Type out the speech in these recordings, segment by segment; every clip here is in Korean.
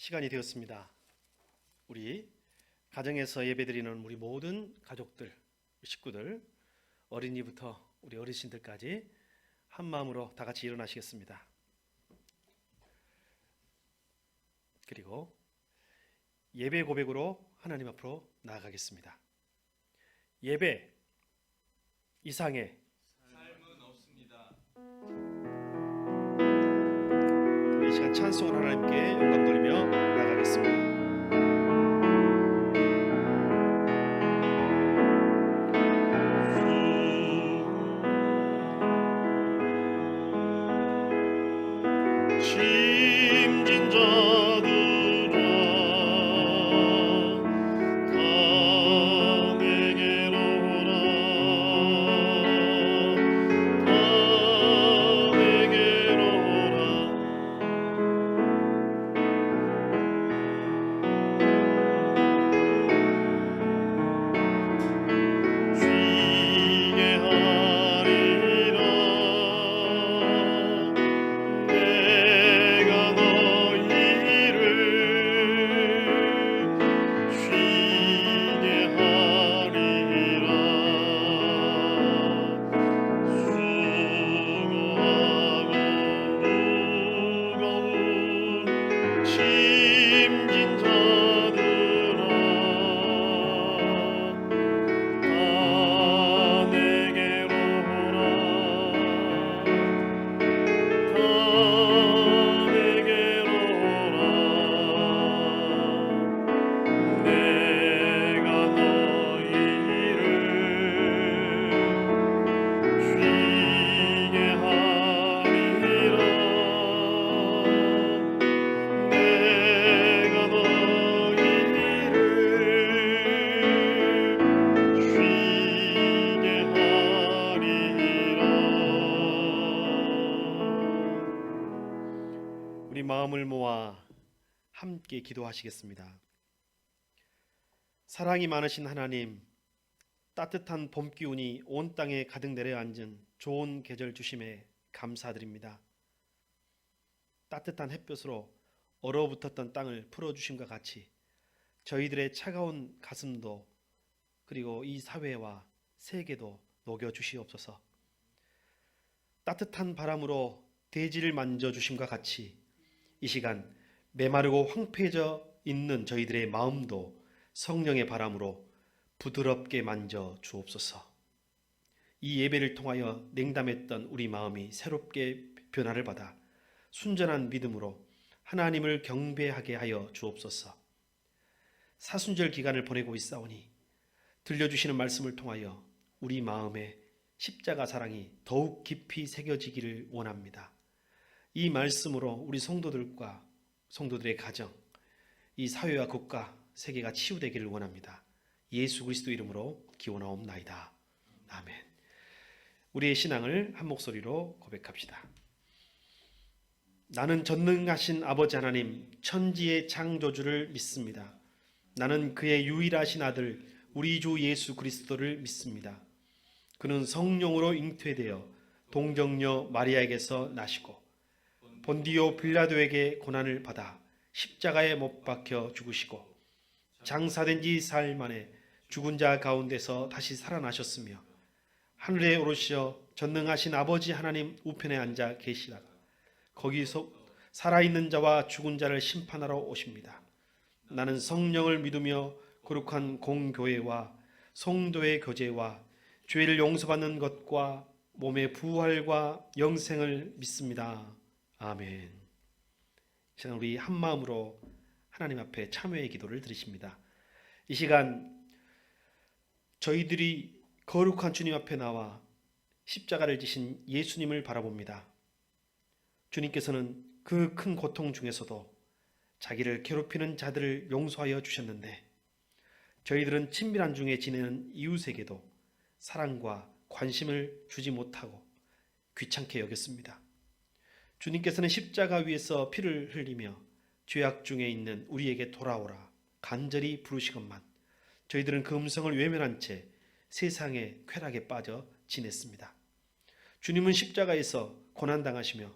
시간이 되었습니다. 우리 가정에서 예배드리는 우리 모든 가족들, 식구들, 어린이부터 우리 어르신들까지 한 마음으로 다 같이 일어나시겠습니다. 그리고 예배 고백으로 하나님 앞으로 나아가겠습니다. 예배 이상의 삶은 없습니다. 이 시간 찬송을 하나님께 영광 돌리며 나아가겠습니다. 짐진 자들아 다 내게로 오라 다 내게로 오라 쉬게 하리라 내가 너희를 쉬게 하리라 수고하고 무거운 짐진 자들아 다 내게로 오라 다 내게로 오라 내가 너희를 쉬게 하리라 내가 너희를 쉬게 하리라. 우리 마음을 모아 함께 기도하시겠습니다. 사랑이 많으신 하나님, 따뜻한 봄 기운이 온 땅에 가득 내려앉은 좋은 계절 주심에 감사드립니다. 따뜻한 햇볕으로 얼어붙었던 땅을 풀어주심과 같이 저희들의 차가운 가슴도 그리고 이 사회와 세계도 녹여주시옵소서. 따뜻한 바람으로 대지를 만져주심과 같이 이 시간 메마르고 황폐해져 있는 저희들의 마음도 성령의 바람으로 부드럽게 만져 주옵소서. 이 예배를 통하여 냉담했던 우리 마음이 새롭게 변화를 받아 순전한 믿음으로 하나님을 경배하게 하여 주옵소서. 사순절 기간을 보내고 있사오니 들려주시는 말씀을 통하여 우리 마음에 십자가 사랑이 더욱 깊이 새겨지기를 원합니다. 이 말씀으로 우리 성도들과 성도들의 가정, 이 사회와 국가, 세계가 치유되기를 원합니다. 예수 그리스도 이름으로 기원하옵나이다. 아멘. 우리의 신앙을 한 목소리로 고백합시다. 나는 전능하신 아버지 하나님, 천지의 창조주를 믿습니다. 나는 그의 유일하신 아들 우리 주 예수 그리스도를 믿습니다. 그는 성령으로 잉태되어 동정녀 마리아에게서 나시고 본디오 빌라도에게 고난을 받아 십자가에 못 박혀 죽으시고 장사된 지 사흘 만에 죽은 자 가운데서 다시 살아나셨으며 하늘에 오르시어 전능하신 아버지 하나님 우편에 앉아 계시다가 거기서 살아있는 자와 죽은 자를 심판하러 오십니다. 나는 성령을 믿으며 거룩한 공교회와 성도의 교제와 죄를 용서받는 것과 몸의 부활과 영생을 믿습니다. 아멘. 이 시간 우리 한 마음으로 하나님 앞에 참회의 기도를 드리십니다. 이 시간 저희들이 거룩한 주님 앞에 나와 십자가를 지신 예수님을 바라봅니다. 주님께서는 그 큰 고통 중에서도 자기를 괴롭히는 자들을 용서하여 주셨는데 저희들은 친밀한 중에 지내는 이웃에게도 사랑과 관심을 주지 못하고 귀찮게 여겼습니다. 주님께서는 십자가 위에서 피를 흘리며 죄악 중에 있는 우리에게 돌아오라 간절히 부르시건만 저희들은 그 음성을 외면한 채 세상의 쾌락에 빠져 지냈습니다. 주님은 십자가에서 고난당하시며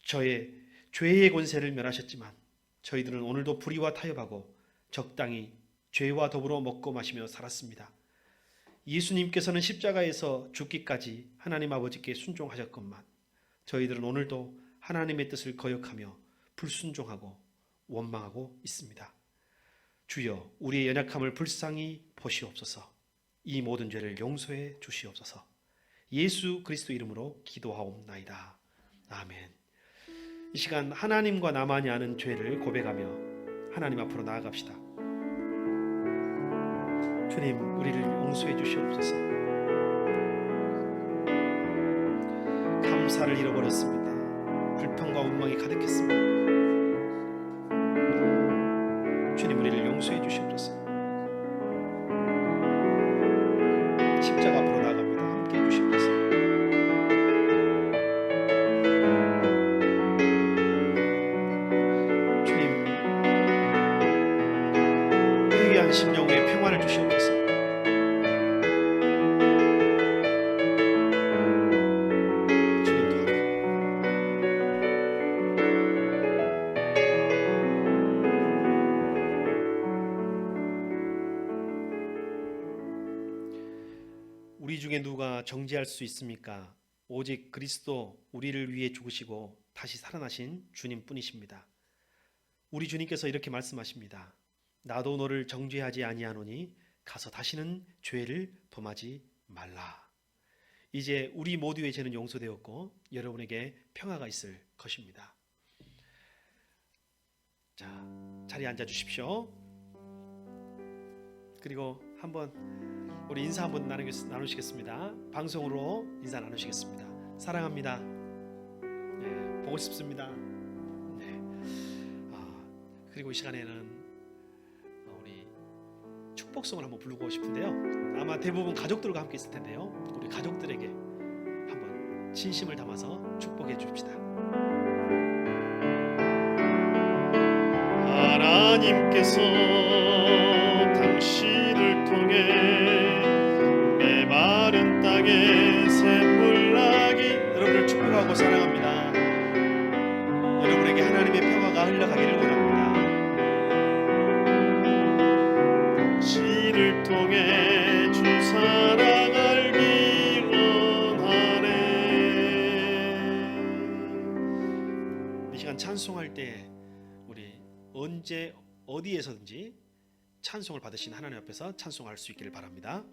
저의 죄의 권세를 멸하셨지만 저희들은 오늘도 불의와 타협하고 적당히 죄와 더불어 먹고 마시며 살았습니다. 예수님께서는 십자가에서 죽기까지 하나님 아버지께 순종하셨건만 저희들은 오늘도 하나님의 뜻을 거역하며 불순종하고 원망하고 있습니다. 주여, 우리의 연약함을 불쌍히 보시옵소서. 이 모든 죄를 용서해 주시옵소서. 예수 그리스도 이름으로 기도하옵나이다. 아멘. 이 시간 하나님과 나만이 아는 죄를 고백하며 하나님 앞으로 나아갑시다. 주님, 우리를 용서해 주시옵소서. 감사를 잃어버렸습니다. 불평과 원망이 가득했습니다. 주님, 우리를 용서해 주시옵소서. 십자가 앞으로 나아갑니다. 함께 해주시옵소서. 주님, 회개한 심령에 평화를 주시옵소서. 주님 도와주옵소서. 우리 중에 누가 정죄할 수 있습니까? 오직 그리스도 우리를 위해 죽으시고 다시 살아나신 주님뿐이십니다. 우리 주님께서 이렇게 말씀하십니다. 나도 너를 정죄하지 아니하노니 가서 다시는 죄를 범하지 말라. 이제 우리 모두의 죄는 용서되었고 여러분에게 평화가 있을 것입니다. 자, 자리에 앉아 주십시오. 그리고 한번 우리 인사 한번 나누시겠습니다. 방송으로 인사 나누시겠습니다. 사랑합니다. 네, 보고 싶습니다. 네. 그리고 이 시간에는 우리 축복송을 한번 부르고 싶은데요. 아마 대부분 가족들과 함께 있을 텐데요. 우리 가족들에게 한번 진심을 담아서 축복해 줍시다. 하나님께서 당신을 통해 메마른 땅에 샘물 나기, 여러분을 축복하고 사랑합니다. 여러분에게 하나님의 평화가 흘러가기를 원합니다. 당신을 통해 주 사랑 알기 원하네. 이 시간 찬송할 때 우리 언제 어디에서든지 찬송을 받으신 하나님 앞에서 찬송할 수 있기를 바랍니다.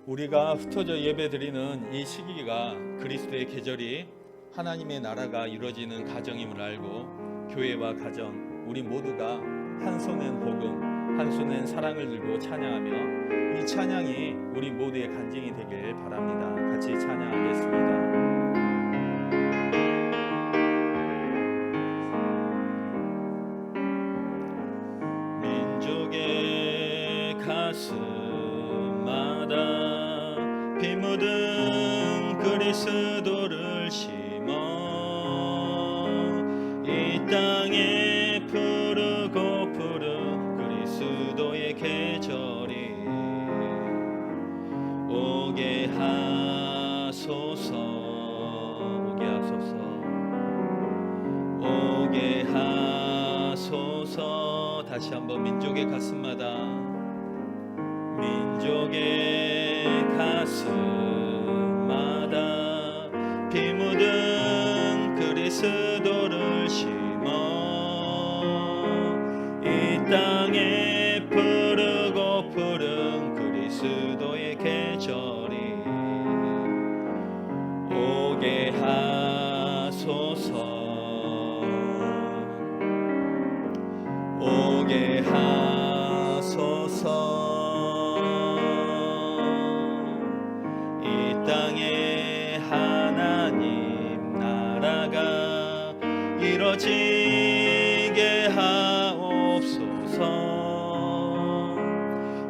우리가 흩어져 예배드리는 이 시기가 그리스도의 계절이 하나님의 나라가 이루어지는 가정임을 알고 교회와 가정 우리 모두가 한 손엔 복음 한 손엔 사랑을 들고 찬양하며 이 찬양이 우리 모두의 간증이 되길 바랍니다. 같이 찬양하겠습니다. 민족의 가슴마다 피 묻은 그리스도를 심어 이 땅에 푸르고 푸른 그리스도의 계절이 오게 하소서 오게 하소서 오게 하소서. 다시 한번 민족의 가슴마다 민족의 가슴마다 피 묻은 그리스도를 심어 이 땅에 푸르고 푸른 그리스도의 계절이 오게 하소서 오게 하소서. 이 땅에 하나님 나라가 이루어지게 하옵소서.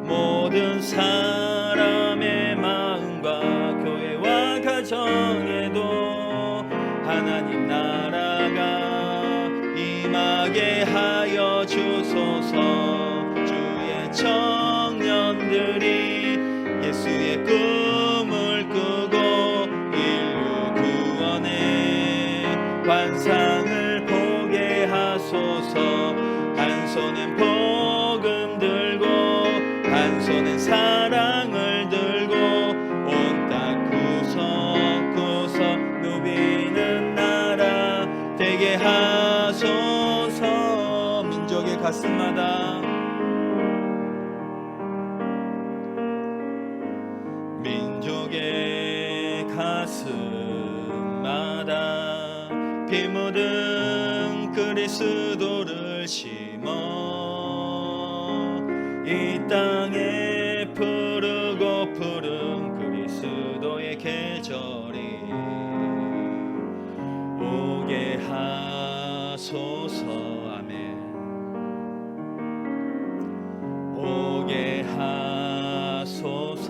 모든 사람의 마음과 교회와 가정에도 하나님 나라가 임하게 하여 주소서. 주의 청년들이 예수의 꿈을 꾸고 인류 구원의 환상을 손엔 복음 들고 한 손엔 사랑을 들고 온 땅 구석구석 누비는 나라 되게 하소서. 민족의 가슴마다 민족의 가슴마다 피 묻은 그리스도를 심어 이 땅에 푸르고 푸른 그리스도의 계절이 오게 하소서. 아멘. 오게 하소서.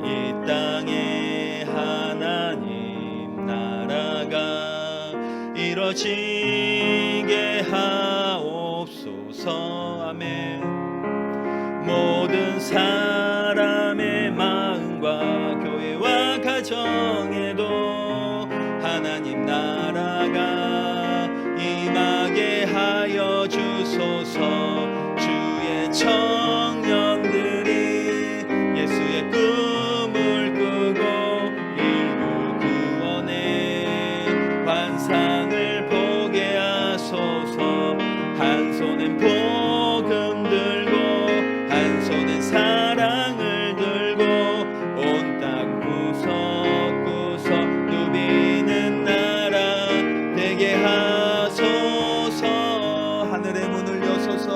이 땅에 하나님 나라가 이루어지게 하옵소서. 아멘. 모든 사람의 마음과 교회와 가정에도 하나님 나라가 임하게 하여 주소서. 주의 청년들이 예수의 꿈을 꾸고 일구 구원의 환상을 보게 하소서. 한 손엔 복음 들고 한 손엔 사랑을 들고 온 땅 구석구석 누비는 나라 되게 하소서. 하늘의 문을 여소서.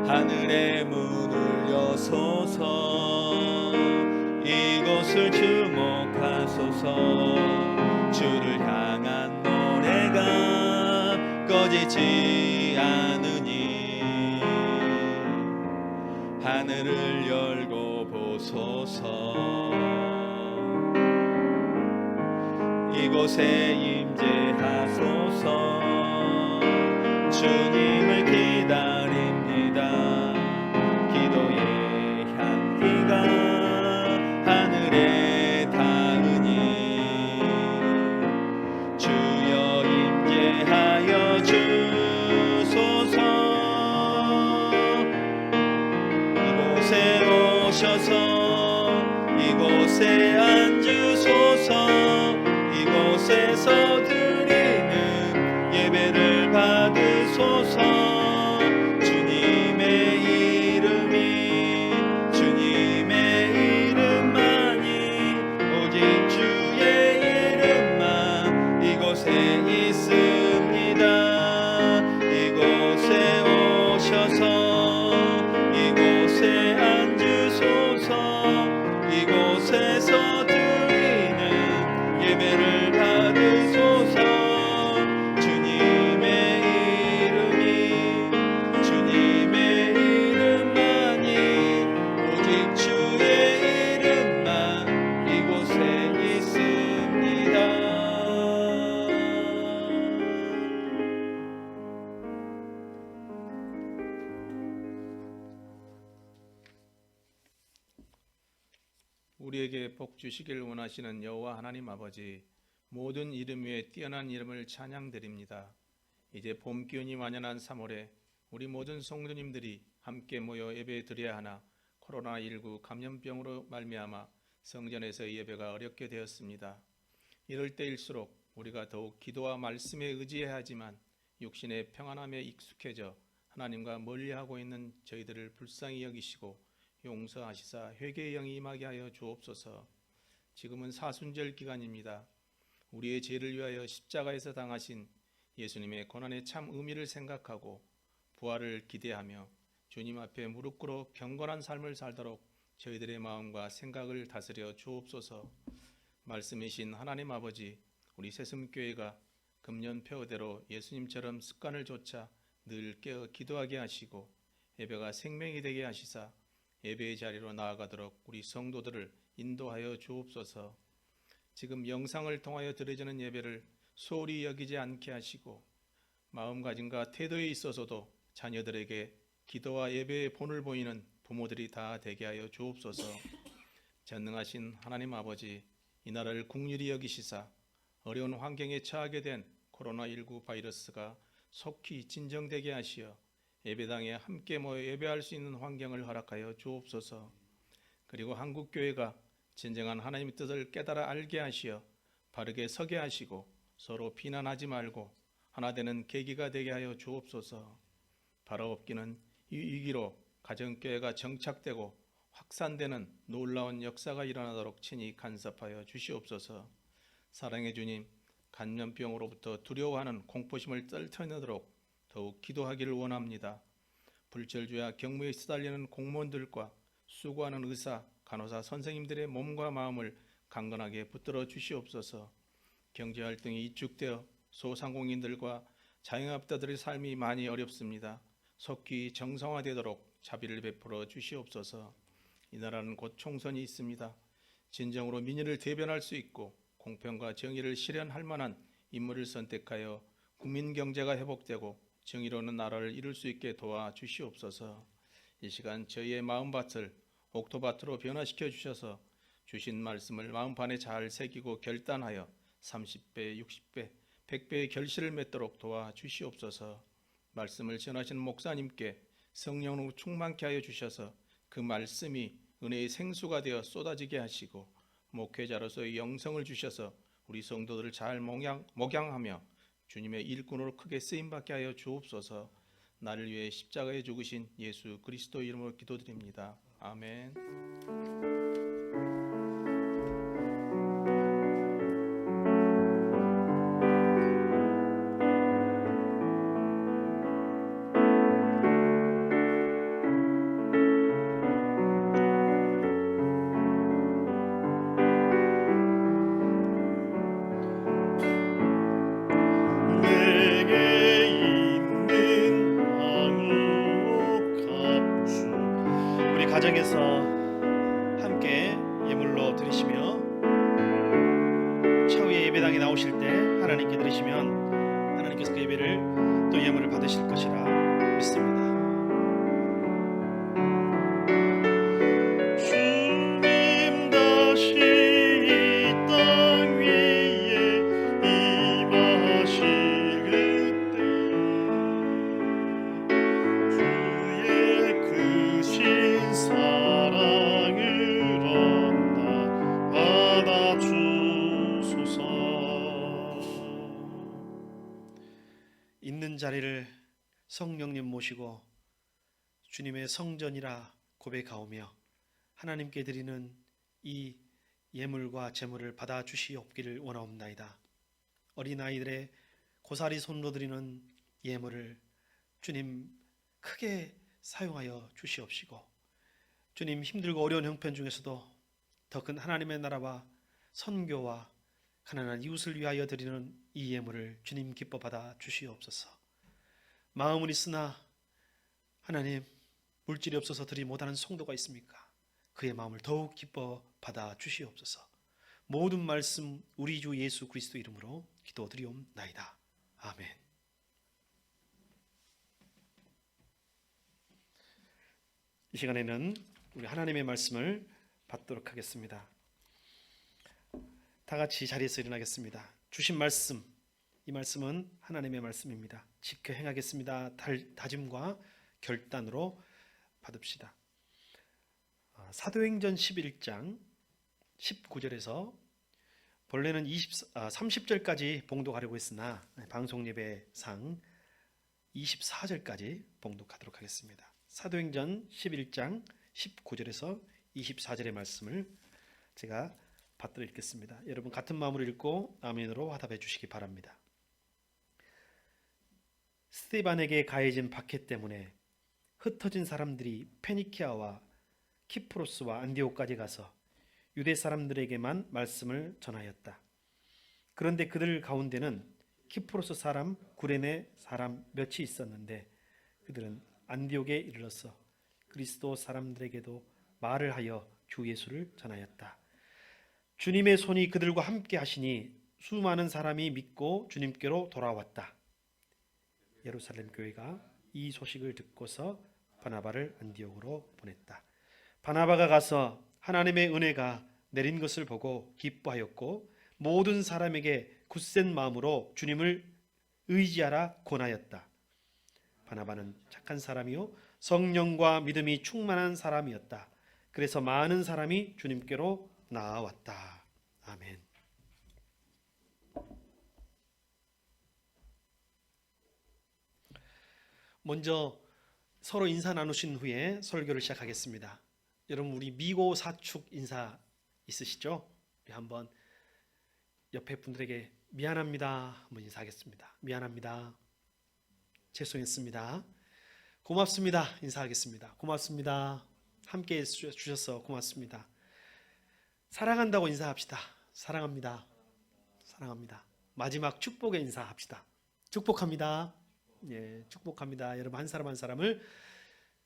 하늘의 문을 여소서. 이곳을 주목하소서. 주를 향한 노래가 꺼지지 않으니 하늘을 열고 보소서. 이곳에 임재하소서. 주님을 기다립니다. 기도의 향기가 하늘에 닿으니 주여 임재하여 주소서. 이곳에 오셔서 이곳에 앉으소서. 이곳에서 드리는 예배를 받으소서. 주님의 이름만이 오직 주의 이름만 이곳에 있습니다. 이곳에 오셔서 이곳에 앉으소서. 이곳에서 드리는 예배를 받으소서. 주님의 이름만이 오직 주의 이름만 이곳에 있습니다. 우리에게 복 주시길 원하시는 여호와 하나님 아버지, 모든 이름 위에 뛰어난 이름을 찬양드립니다. 이제 봄 기운이 만연한 3월에 우리 모든 성도님들이 함께 모여 예배 드려야 하나 코로나19 감염병으로 말미암아 성전에서 예배가 어렵게 되었습니다. 이럴 때일수록 우리가 더욱 기도와 말씀에 의지해야 하지만 육신의 평안함에 익숙해져 하나님과 멀리하고 있는 저희들을 불쌍히 여기시고 용서하시사 회개의 영이 임하게 하여 주옵소서. 지금은 사순절 기간입니다. 우리의 죄를 위하여 십자가에서 당하신 예수님의 고난의 참 의미를 생각하고 부활을 기대하며 주님 앞에 무릎 꿇어 경건한 삶을 살도록 저희들의 마음과 생각을 다스려 주옵소서. 말씀이신 하나님 아버지, 우리 새슴교회가 금년 표어대로 예수님처럼 습관을 좇아 늘 깨어 기도하게 하시고 예배가 생명이 되게 하시사 예배의 자리로 나아가도록 우리 성도들을 인도하여 주옵소서. 지금 영상을 통하여 드려지는 예배를 소홀히 여기지 않게 하시고 마음가짐과 태도에 있어서도 자녀들에게 기도와 예배의 본을 보이는 부모들이 다 되게 하여 주옵소서. 전능하신 하나님 아버지, 이 나라를 국률이 여기시사 어려운 환경에 처하게 된 코로나19 바이러스가 속히 진정되게 하시어 예배당에 함께 모여 예배할 수 있는 환경을 허락하여 주옵소서. 그리고 한국교회가 진정한 하나님의 뜻을 깨달아 알게 하시어 바르게 서게 하시고 서로 비난하지 말고 하나 되는 계기가 되게 하여 주옵소서. 바라옵기는 이 위기로 가정교회가 정착되고 확산되는 놀라운 역사가 일어나도록 친히 간섭하여 주시옵소서. 사랑의 주님, 감염병으로부터 두려워하는 공포심을 떨쳐내도록 더욱 기도하기를 원합니다. 불철주야 경무에 시달리는 공무원들과 수고하는 의사, 간호사, 선생님들의 몸과 마음을 강건하게 붙들어 주시옵소서. 경제활동이 이축되어 소상공인들과 자영업자들의 삶이 많이 어렵습니다. 속히 정상화되도록 자비를 베풀어 주시옵소서. 이 나라는 곧 총선이 있습니다. 진정으로 민의를 대변할 수 있고 공평과 정의를 실현할 만한 인물을 선택하여 국민 경제가 회복되고 정의로운 나라를 이룰 수 있게 도와주시옵소서. 이 시간 저희의 마음밭을 옥토밭으로 변화시켜 주셔서 주신 말씀을 마음판에 잘 새기고 결단하여 30배, 60배, 100배의 결실을 맺도록 도와주시옵소서. 말씀을 전하시는 목사님께 성령으로 충만케 하여 주셔서 그 말씀이 은혜의 생수가 되어 쏟아지게 하시고 목회자로서의 영성을 주셔서 우리 성도들을 잘 목양하며 주님의 일꾼으로 크게 쓰임받게 하여 주옵소서. 나를 위해 십자가에 죽으신 예수 그리스도 이름으로 기도드립니다. 아멘. 가정에서 함께 예물로 드리시며 차후에 예배당에 나오실 때 하나님께 드리시면 하나님께서 그 예배를 또 예물을 받으실 것이라 믿습니다. 주님 다시 이 땅 위에 임하실 그때 주의 크신 사랑을 얻나 받아주소서. 있는 자리를 성령님 모시고 주님의 성전이라 고백하오며 하나님께 드리는 이 예물과 제물을 받아주시옵기를 원하옵나이다. 어린아이들의 고사리 손으로 드리는 예물을 주님 크게 사용하여 주시옵시고 주님 힘들고 어려운 형편 중에서도 더 큰 하나님의 나라와 선교와 가난한 이웃을 위하여 드리는 이 예물을 주님 기뻐 받아 주시옵소서. 마음은 있으나 하나님 물질이 없어서 드리지 못하는 성도가 있습니까? 그의 마음을 더욱 기뻐 받아 주시옵소서. 모든 말씀 우리 주 예수 그리스도 이름으로 기도드리옵나이다. 아멘. 이 시간에는 우리 하나님의 말씀을 받도록 하겠습니다. 다 같이 자리에서 일어나겠습니다. 주신 말씀, 이 말씀은 하나님의 말씀입니다. 지켜 행하겠습니다. 다짐과 결단으로 받읍시다. 사도행전 11장 19절에서 본래는 30절까지 봉독하려고 했으나 방송예배상 24절까지 봉독하도록 하겠습니다. 사도행전 11장 19절에서 24절의 말씀을 제가 받들어 읽겠습니다. 여러분 같은 마음으로 읽고 아멘으로 화답해 주시기 바랍니다. 스데반에게 가해진 박해 때문에 흩어진 사람들이 페니키아와 키프로스와 안디옥까지 가서 유대 사람들에게만 말씀을 전하였다. 그런데 그들 가운데는 키프로스 사람, 구레네 사람 몇이 있었는데 그들은 안디옥에 이르러서 그리스도 사람들에게도 말을 하여 주 예수를 전하였다. 주님의 손이 그들과 함께 하시니 수많은 사람이 믿고 주님께로 돌아왔다. 예루살렘 교회가 이 소식을 듣고서 바나바를 안디옥으로 보냈다. 바나바가 가서 하나님의 은혜가 내린 것을 보고 기뻐하였고 모든 사람에게 굳센 마음으로 주님을 의지하라 권하였다. 바나바는 착한 사람이요 성령과 믿음이 충만한 사람이었다. 그래서 많은 사람이 주님께로 나아왔다. 아멘. 먼저 서로 인사 나누신 후에 설교를 시작하겠습니다. 여러분 우리 미고 사축 인사 있으시죠? 우리 한번 옆에 분들에게 미안합니다 한번 인사하겠습니다. 미안합니다. 죄송했습니다. 고맙습니다. 인사하겠습니다. 고맙습니다. 함께 해주셔서 고맙습니다. 사랑한다고 인사합시다. 사랑합니다. 사랑합니다. 마지막 축복의 인사합시다. 축복합니다. 예, 축복합니다. 여러분 한 사람 한 사람을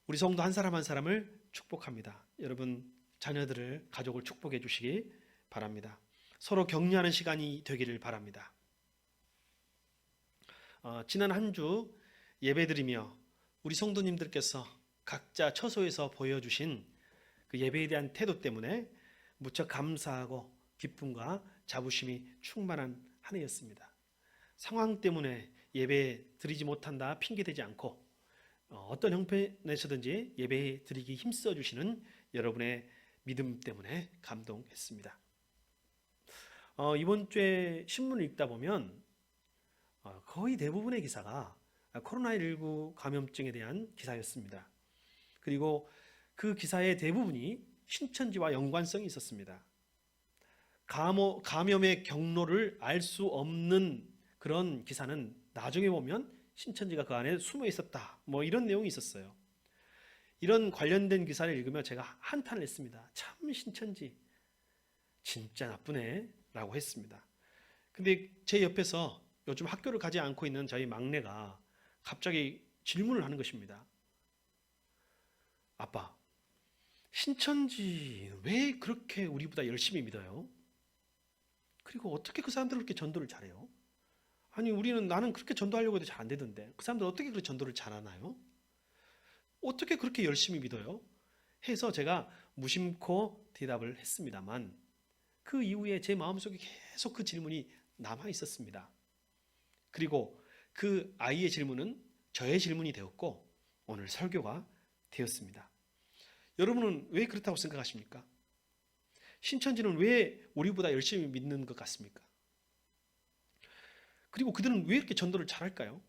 우리 성도 한 사람 한 사람을 축복합니다. 여러분 자녀들을 가족을 축복해 주시기 바랍니다. 서로 격려하는 시간이 되기를 바랍니다. 지난 한 주 예배드리며 우리 성도님들께서 각자 처소에서 보여주신 그 예배에 대한 태도 때문에 무척 감사하고 기쁨과 자부심이 충만한 한 해였습니다. 상황 때문에 예배 드리지 못한다 핑계대지 않고 어떤 형편에서든지 예배 드리기 힘써 주시는 여러분의 믿음 때문에 감동했습니다. 이번 주에 신문을 읽다 보면 거의 대부분의 기사가 코로나19 감염증에 대한 기사였습니다. 그리고 그 기사의 대부분이 신천지와 연관성이 있었습니다. 감염의 경로를 알 수 없는 그런 기사는 나중에 보면 신천지가 그 안에 숨어 있었다. 뭐 이런 내용이 있었어요. 이런 관련된 기사를 읽으며 제가 한탄을 했습니다. 참 신천지 진짜 나쁘네 라고 했습니다. 근데 제 옆에서 요즘 학교를 가지 않고 있는 저희 막내가 갑자기 질문을 하는 것입니다. 아빠, 신천지 왜 그렇게 우리보다 열심히 믿어요? 그리고 어떻게 그 사람들은 그렇게 전도를 잘해요? 아니 나는 그렇게 전도하려고 해도 잘 안 되던데 그 사람들 어떻게 그렇게 전도를 잘하나요? 어떻게 그렇게 열심히 믿어요? 해서 제가 무심코 대답을 했습니다만 그 이후에 제 마음속에 계속 그 질문이 남아 있었습니다. 그리고 그 아이의 질문은 저의 질문이 되었고 오늘 설교가 되었습니다. 여러분은 왜 그렇다고 생각하십니까? 신천지는 왜 우리보다 열심히 믿는 것 같습니까? 그리고 그들은 왜 이렇게 전도를 잘할까요?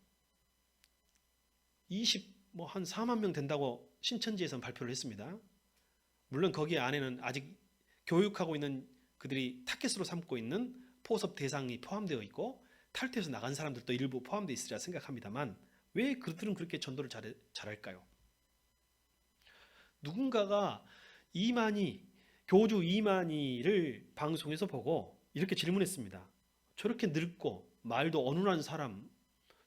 한 4만 명 된다고 신천지에서는 발표를 했습니다. 물론 거기 안에는 아직 교육하고 있는 그들이 타겟으로 삼고 있는 포섭 대상이 포함되어 있고 탈퇴해서 나간 사람들도 일부 포함되어 있으리라 생각합니다만 왜 그들은 그렇게 전도를 잘할까요? 누군가가 교주 이만희를 방송에서 보고 이렇게 질문했습니다. 저렇게 늙고 말도 어눌한 사람,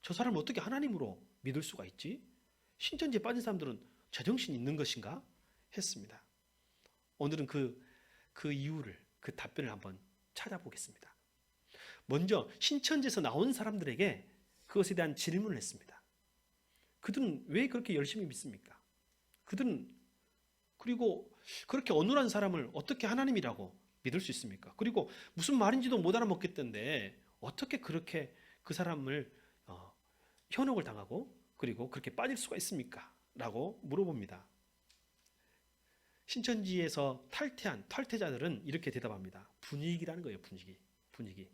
저 사람을 어떻게 하나님으로 믿을 수가 있지? 신천지에 빠진 사람들은 제정신이 있는 것인가? 했습니다. 오늘은 그 이유를, 그 답변을 한번 찾아보겠습니다. 먼저 신천지에서 나온 사람들에게 그것에 대한 질문을 했습니다. 그들은 왜 그렇게 열심히 믿습니까? 그리고 그렇게 어눌한 사람을 어떻게 하나님이라고 믿을 수 있습니까? 그리고 무슨 말인지도 못 알아먹겠던데 어떻게 그렇게 그 사람을 현혹을 당하고 그리고 그렇게 빠질 수가 있습니까? 라고 물어봅니다. 신천지에서 탈퇴한 탈퇴자들은 이렇게 대답합니다. 분위기라는 거예요. 분위기.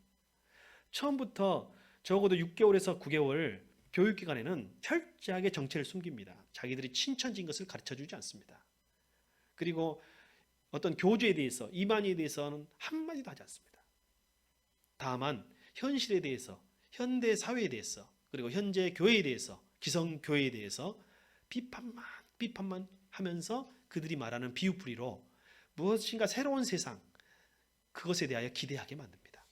처음부터 적어도 6개월에서 9개월 교육기관에는 철저하게 정체를 숨깁니다. 자기들이 신천지인 것을 가르쳐주지 않습니다. 그리고 어떤 교주에 대해서, 이만희에 대해서는 한마디도 하지 않습니다. 다만 현실에 대해서, 현대 사회에 대해서, 그리고 현재 교회에 대해서, 기성교회에 대해서 비판만 하면서 그들이 말하는 비유풀이로 무엇인가 새로운 세상, 그것에 대하여 기대하게 만듭니다.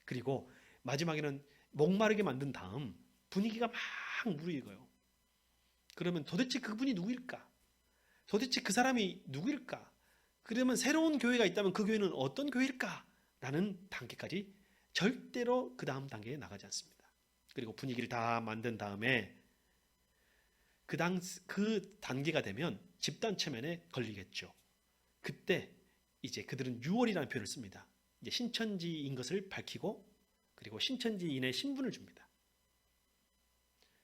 그리고 마지막에는 목마르게 만든 다음 분위기가 막 무르익어요. 그러면 도대체 그분이 누구일까? 도대체 그 사람이 누구일까? 그러면 새로운 교회가 있다면 그 교회는 어떤 교회일까? 라는 단계까지 절대로 그 다음 단계에 나가지 않습니다. 그리고 분위기를 다 만든 다음에 그 단계가 되면 집단 체면에 걸리겠죠. 그때 이제 그들은 유월이라는 표현을 씁니다. 이제 신천지인 것을 밝히고 그리고 신천지인의 신분을 줍니다.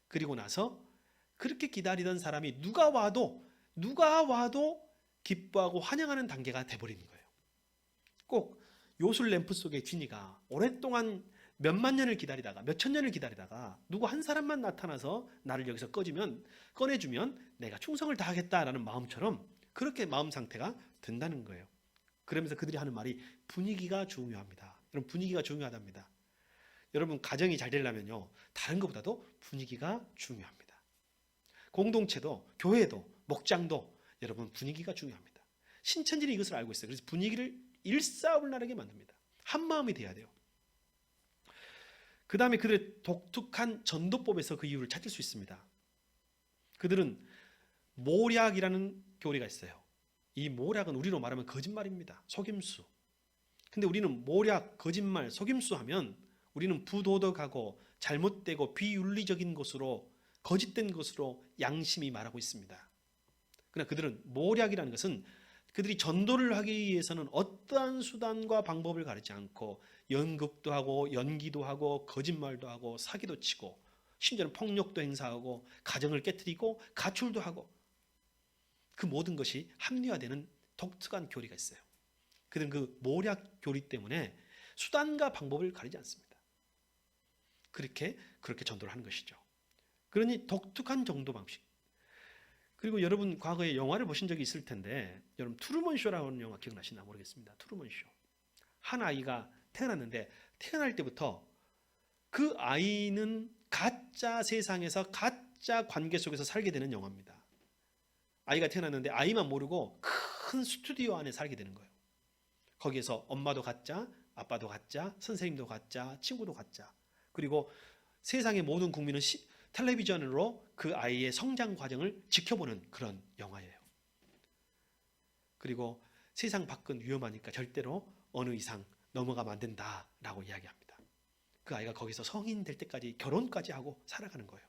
그리고 나서 그렇게 기다리던 사람이 누가 와도 기뻐하고 환영하는 단계가 돼버리는 거예요. 꼭 요술 램프 속의 지니가 오랫동안 몇만 년을 기다리다가 몇천 년을 기다리다가 누구 한 사람만 나타나서 나를 여기서 꺼내주면 내가 충성을 다하겠다라는 마음처럼 그렇게 마음 상태가 된다는 거예요. 그러면서 그들이 하는 말이 분위기가 중요합니다. 여러분, 분위기가 중요하답니다. 여러분, 가정이 잘 되려면요, 다른 것보다도 분위기가 중요합니다. 공동체도, 교회도, 목장도 여러분 분위기가 중요합니다. 신천지는 이것을 알고 있어요. 그래서 분위기를 일사불란하게 만듭니다. 한 마음이 돼야 돼요. 그 다음에 그들의 독특한 전도법에서 그 이유를 찾을 수 있습니다. 그들은 모략이라는 교리가 있어요. 이 모략은 우리로 말하면 거짓말입니다. 속임수. 근데 우리는 모략, 거짓말, 속임수 하면 우리는 부도덕하고 잘못되고 비윤리적인 것으로, 거짓된 것으로 양심이 말하고 있습니다. 그러나 그들은 모략이라는 것은 그들이 전도를 하기 위해서는 어떠한 수단과 방법을 가리지 않고 연극도 하고 연기도 하고 거짓말도 하고 사기도 치고 심지어는 폭력도 행사하고 가정을 깨트리고 가출도 하고 그 모든 것이 합리화되는 독특한 교리가 있어요. 그들은 그 모략 교리 때문에 수단과 방법을 가리지 않습니다. 그렇게 전도를 하는 것이죠. 그러니 독특한 전도 방식. 그리고 여러분 과거에 영화를 보신 적이 있을 텐데 여러분 트루먼 쇼라는 영화 기억나시나 모르겠습니다. 트루먼 쇼. 한 아이가 태어났는데 태어날 때부터 그 아이는 가짜 세상에서 가짜 관계 속에서 살게 되는 영화입니다. 아이가 태어났는데 아이만 모르고 큰 스튜디오 안에 살게 되는 거예요. 거기에서 엄마도 가짜, 아빠도 가짜, 선생님도 가짜, 친구도 가짜. 그리고 세상의 모든 국민은 텔레비전으로 그 아이의 성장 과정을 지켜보는 그런 영화예요. 그리고 세상 밖은 위험하니까 절대로 어느 이상 넘어가면 안 된다라고 이야기합니다. 그 아이가 거기서 성인 될 때까지 결혼까지 하고 살아가는 거예요.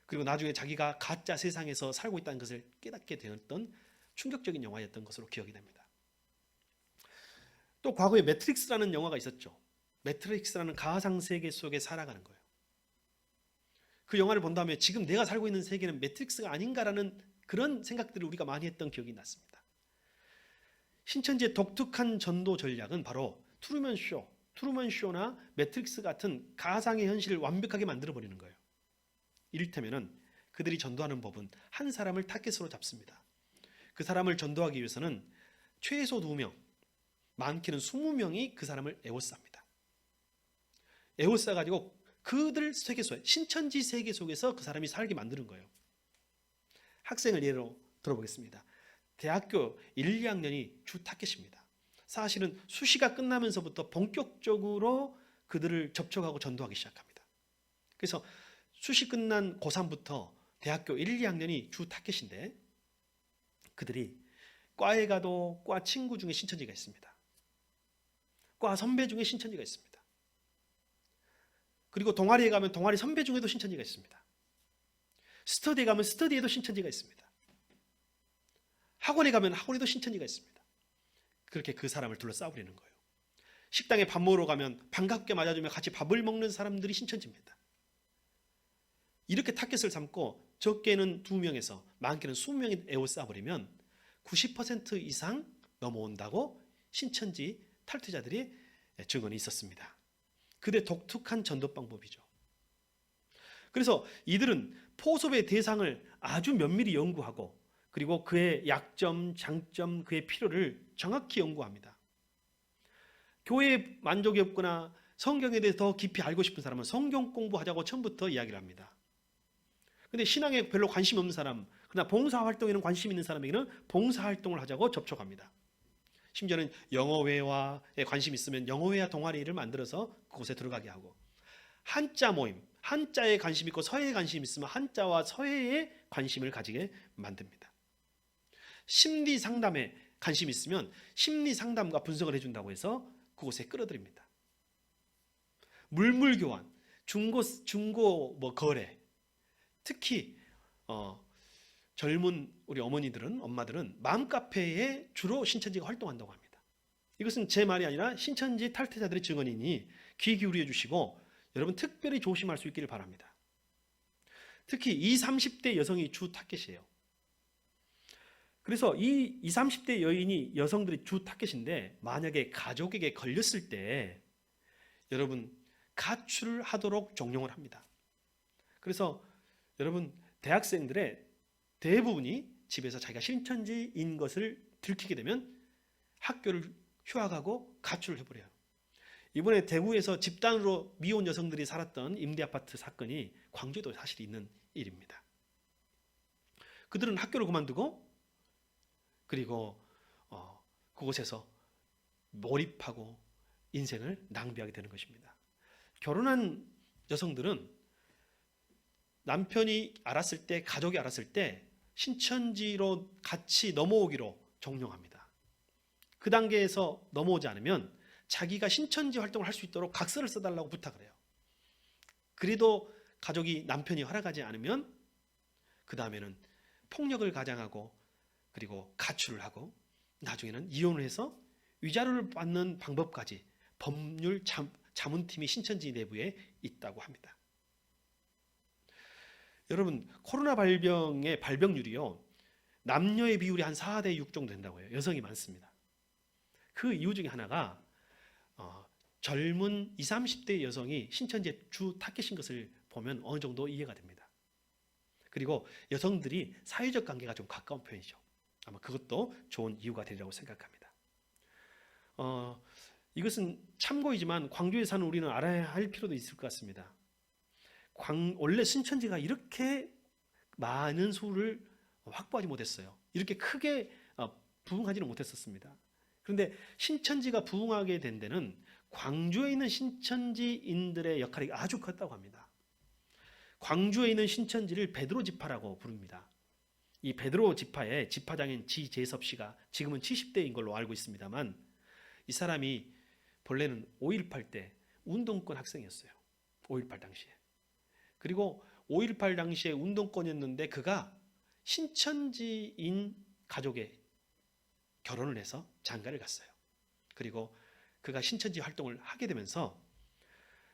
그리고 나중에 자기가 가짜 세상에서 살고 있다는 것을 깨닫게 되었던 충격적인 영화였던 것으로 기억이 됩니다. 또 과거에 매트릭스라는 영화가 있었죠. 매트릭스라는 가상세계 속에 살아가는 거예요. 그 영화를 본 다음에 지금 내가 살고 있는 세계는 매트릭스가 아닌가라는 그런 생각들을 우리가 많이 했던 기억이 났습니다. 신천지의 독특한 전도 전략은 바로 트루먼 쇼나 매트릭스 같은 가상의 현실을 완벽하게 만들어버리는 거예요. 이를테면 그들이 전도하는 법은 한 사람을 타겟으로 잡습니다. 그 사람을 전도하기 위해서는 최소 2명, 많게는 20명이 그 사람을 에워쌉니다. 에워싸가지고 그들 세계 속에, 신천지 세계 속에서 그 사람이 살게 만드는 거예요. 학생을 예로 들어보겠습니다. 대학교 1, 2학년이 주 타겟입니다. 사실은 수시가 끝나면서부터 본격적으로 그들을 접촉하고 전도하기 시작합니다. 그래서 수시 끝난 고3부터 대학교 1, 2학년이 주 타겟인데 그들이 과에 가도 과 친구 중에 신천지가 있습니다. 과 선배 중에 신천지가 있습니다. 그리고 동아리에 가면 동아리 선배 중에도 신천지가 있습니다. 스터디에 가면 스터디에도 신천지가 있습니다. 학원에 가면 학원에도 신천지가 있습니다. 그렇게 그 사람을 둘러싸버리는 거예요. 식당에 밥 먹으러 가면 반갑게 맞아주며 같이 밥을 먹는 사람들이 신천지입니다. 이렇게 타겟을 삼고 적게는 2명에서 많게는 20명이 에워싸버리면 90% 이상 넘어온다고 신천지 탈퇴자들이 증언이 있었습니다. 그들의 독특한 전도 방법이죠. 그래서 이들은 포섭의 대상을 아주 면밀히 연구하고 그리고 그의 약점, 장점, 그의 필요를 정확히 연구합니다. 교회에 만족이 없거나 성경에 대해서 더 깊이 알고 싶은 사람은 성경 공부하자고 처음부터 이야기를 합니다. 근데 신앙에 별로 관심 없는 사람, 그러나 봉사활동에는 관심 있는 사람에게는 봉사활동을 하자고 접촉합니다. 심지어는 영어회화에 관심 있으면 영어회화 동아리를 만들어서 그곳에 들어가게 하고 한자 모임, 한자에 관심 있고 서예에 관심 있으면 한자와 서예에 관심을 가지게 만듭니다. 심리 상담에 관심 있으면 심리 상담과 분석을 해준다고 해서 그곳에 끌어들입니다. 물물 교환, 중고 거래, 특히 젊은 우리 어머니들은, 엄마들은 맘카페에 주로 신천지가 활동한다고 합니다. 이것은 제 말이 아니라 신천지 탈퇴자들의 증언이니 귀 기울여 주시고 여러분 특별히 조심할 수 있기를 바랍니다. 특히 20, 30대 여성이 주 타겟이에요. 그래서 이 20, 30대 여성들이 주 타겟인데 만약에 가족에게 걸렸을 때 여러분 가출을 하도록 종용을 합니다. 그래서 여러분 대학생들의 대부분이 집에서 자기가 신천지인 것을 들키게 되면 학교를 휴학하고 가출을 해버려요. 이번에 대구에서 집단으로 미혼 여성들이 살았던 임대아파트 사건이 광주에도 사실 있는 일입니다. 그들은 학교를 그만두고 그리고 그곳에서 몰입하고 인생을 낭비하게 되는 것입니다. 결혼한 여성들은 남편이 알았을 때, 가족이 알았을 때 신천지로 같이 넘어오기로 종용합니다. 그 단계에서 넘어오지 않으면 자기가 신천지 활동을 할 수 있도록 각서를 써달라고 부탁을 해요. 그래도 가족이, 남편이 허락하지 않으면 그 다음에는 폭력을 가장하고 그리고 가출을 하고 나중에는 이혼을 해서 위자료를 받는 방법까지 법률 자문팀이 신천지 내부에 있다고 합니다. 여러분 코로나 발병의 발병률이요 남녀의 비율이 한 4대 6 정도 된다고 해요. 여성이 많습니다. 그 이유 중에 하나가 젊은 20, 30대 여성이 신천지의 주 타겟인 것을 보면 어느 정도 이해가 됩니다. 그리고 여성들이 사회적 관계가 좀 가까운 편이죠. 아마 그것도 좋은 이유가 되리라고 생각합니다. 이것은 참고이지만 광주에 사는 우리는 알아야 할 필요도 있을 것 같습니다. 원래 신천지가 이렇게 많은 수를 확보하지 못했어요. 이렇게 크게 부흥하지는 못했었습니다. 그런데 신천지가 부흥하게 된 데는 광주에 있는 신천지인들의 역할이 아주 컸다고 합니다. 광주에 있는 신천지를 베드로 지파라고 부릅니다. 이 베드로 지파의 지파장인 지재섭 씨가 지금은 70대인 걸로 알고 있습니다만 이 사람이 본래는 5.18 때 운동권 학생이었어요. 5.18 당시에. 그리고 5.18 당시에 운동권이었는데 그가 신천지인 가족에 결혼을 해서 장가를 갔어요. 그리고 그가 신천지 활동을 하게 되면서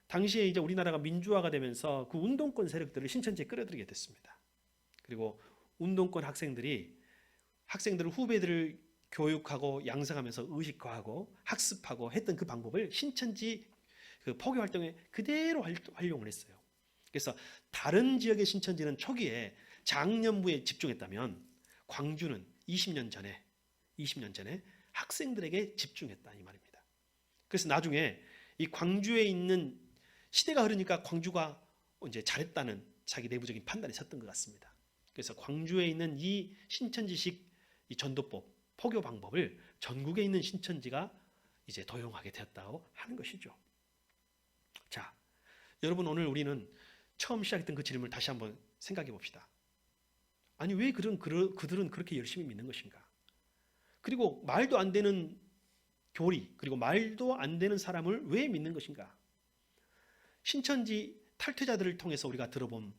당시에 이제 우리나라가 민주화가 되면서 그 운동권 세력들을 신천지에 끌어들이게 됐습니다. 그리고 운동권 학생들을 후배들을 교육하고 양성하면서 의식화하고 학습하고 했던 그 방법을 신천지 그 포교 활동에 그대로 활용을 했어요. 그래서 다른 지역의 신천지는 초기에 장년부에 집중했다면 광주는 20년 전에 학생들에게 집중했다 이 말입니다. 그래서 나중에 이 광주에 있는 시대가 흐르니까 광주가 이제 잘했다는 자기 내부적인 판단이 섰던 것 같습니다. 그래서 광주에 있는 이 신천지식 이 전도법, 포교 방법을 전국에 있는 신천지가 이제 도용하게 되었다고 하는 것이죠. 자, 여러분 오늘 우리는 처음 시작했던 그 질문을 다시 한번 생각해 봅시다. 아니 왜 그들은 그렇게 열심히 믿는 것인가? 그리고 말도 안 되는 교리, 그리고 말도 안 되는 사람을 왜 믿는 것인가? 신천지 탈퇴자들을 통해서 우리가 들어본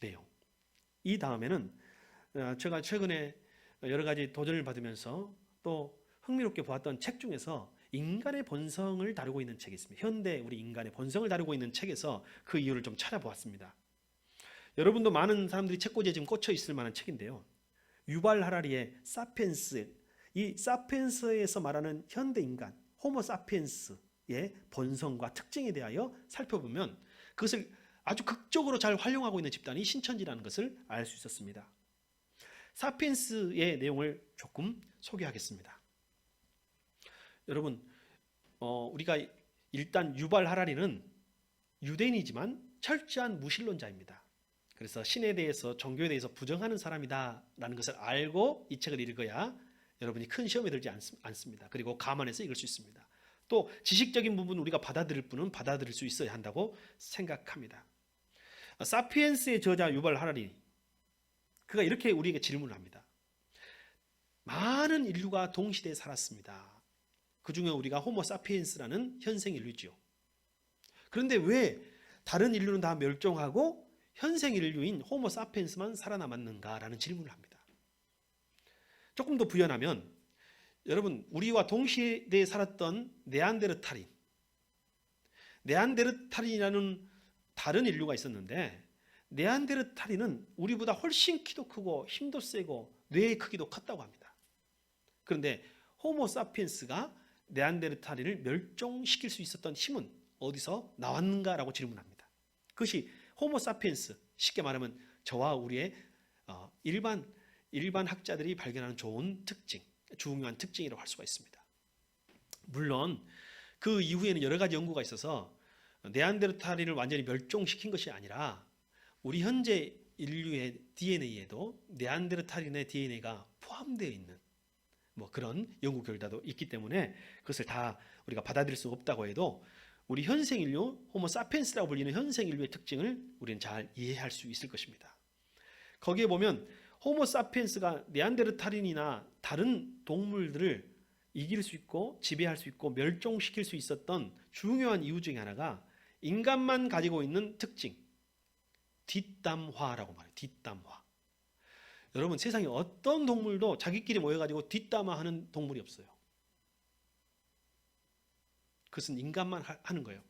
내용. 이 다음에는 제가 최근에 여러 가지 도전을 받으면서 또 흥미롭게 보았던 책 중에서 인간의 본성을 다루고 있는 책이 있습니다. 현대 우리 인간의 본성을 다루고 있는 책에서 그 이유를 좀 찾아보았습니다. 여러분도 많은 사람들이 책꽂이에 지금 꽂혀 있을 만한 책인데요. 유발 하라리의 사피엔스, 이 사피엔스에서 말하는 현대 인간, 호모 사피엔스의 본성과 특징에 대하여 살펴보면 그것을 아주 극적으로 잘 활용하고 있는 집단이 신천지라는 것을 알 수 있었습니다. 사피엔스의 내용을 조금 소개하겠습니다. 여러분, 우리가 일단 유발 하라리는 유대인이지만 철저한 무신론자입니다. 그래서 신에 대해서, 종교에 대해서 부정하는 사람이다라는 것을 알고 이 책을 읽어야 여러분이 큰 시험에 들지 않습니다. 그리고 감안해서 읽을 수 있습니다. 또 지식적인 부분 우리가 받아들일 분은 받아들일 수 있어야 한다고 생각합니다. 사피엔스의 저자 유발 하라리, 그가 이렇게 우리에게 질문을 합니다. 많은 인류가 동시대에 살았습니다. 그 중에 우리가 호모 사피엔스라는 현생 인류죠. 그런데 왜 다른 인류는 다 멸종하고 현생 인류인 호모 사피엔스만 살아남았는가라는 질문을 합니다. 조금 더 부연하면 여러분 우리와 동시대에 살았던 네안데르탈인이라는 다른 인류가 있었는데 네안데르탈인은 우리보다 훨씬 키도 크고 힘도 세고 뇌의 크기도 컸다고 합니다. 그런데 호모사피엔스가 네안데르탈인을 멸종시킬 수 있었던 힘은 어디서 나왔는가라고 질문합니다. 그것이 호모사피엔스, 쉽게 말하면 저와 우리의 일반 학자들이 발견하는 좋은 특징, 중요한 특징이라고 할 수가 있습니다. 물론 그 이후에는 여러 가지 연구가 있어서 네안데르탈인을 완전히 멸종시킨 것이 아니라 우리 현재 인류의 DNA에도 네안데르탈인의 DNA가 포함되어 있는 그런 연구 결과도 있기 때문에 그것을 다 우리가 받아들일 수 없다고 해도 우리 현생 인류, 호모사피엔스라고 불리는 현생 인류의 특징을 우리는 잘 이해할 수 있을 것입니다. 거기에 보면 호모사피엔스가 네안데르탈인이나 다른 동물들을 이길 수 있고 지배할 수 있고 멸종시킬 수 있었던 중요한 이유 중에 하나가 인간만 가지고 있는 특징, 뒷담화라고 말해요. 뒷담화. 여러분 세상에 어떤 동물도 자기끼리 모여가지고 뒷담화하는 동물이 없어요. 그것은 인간만 하는 거예요.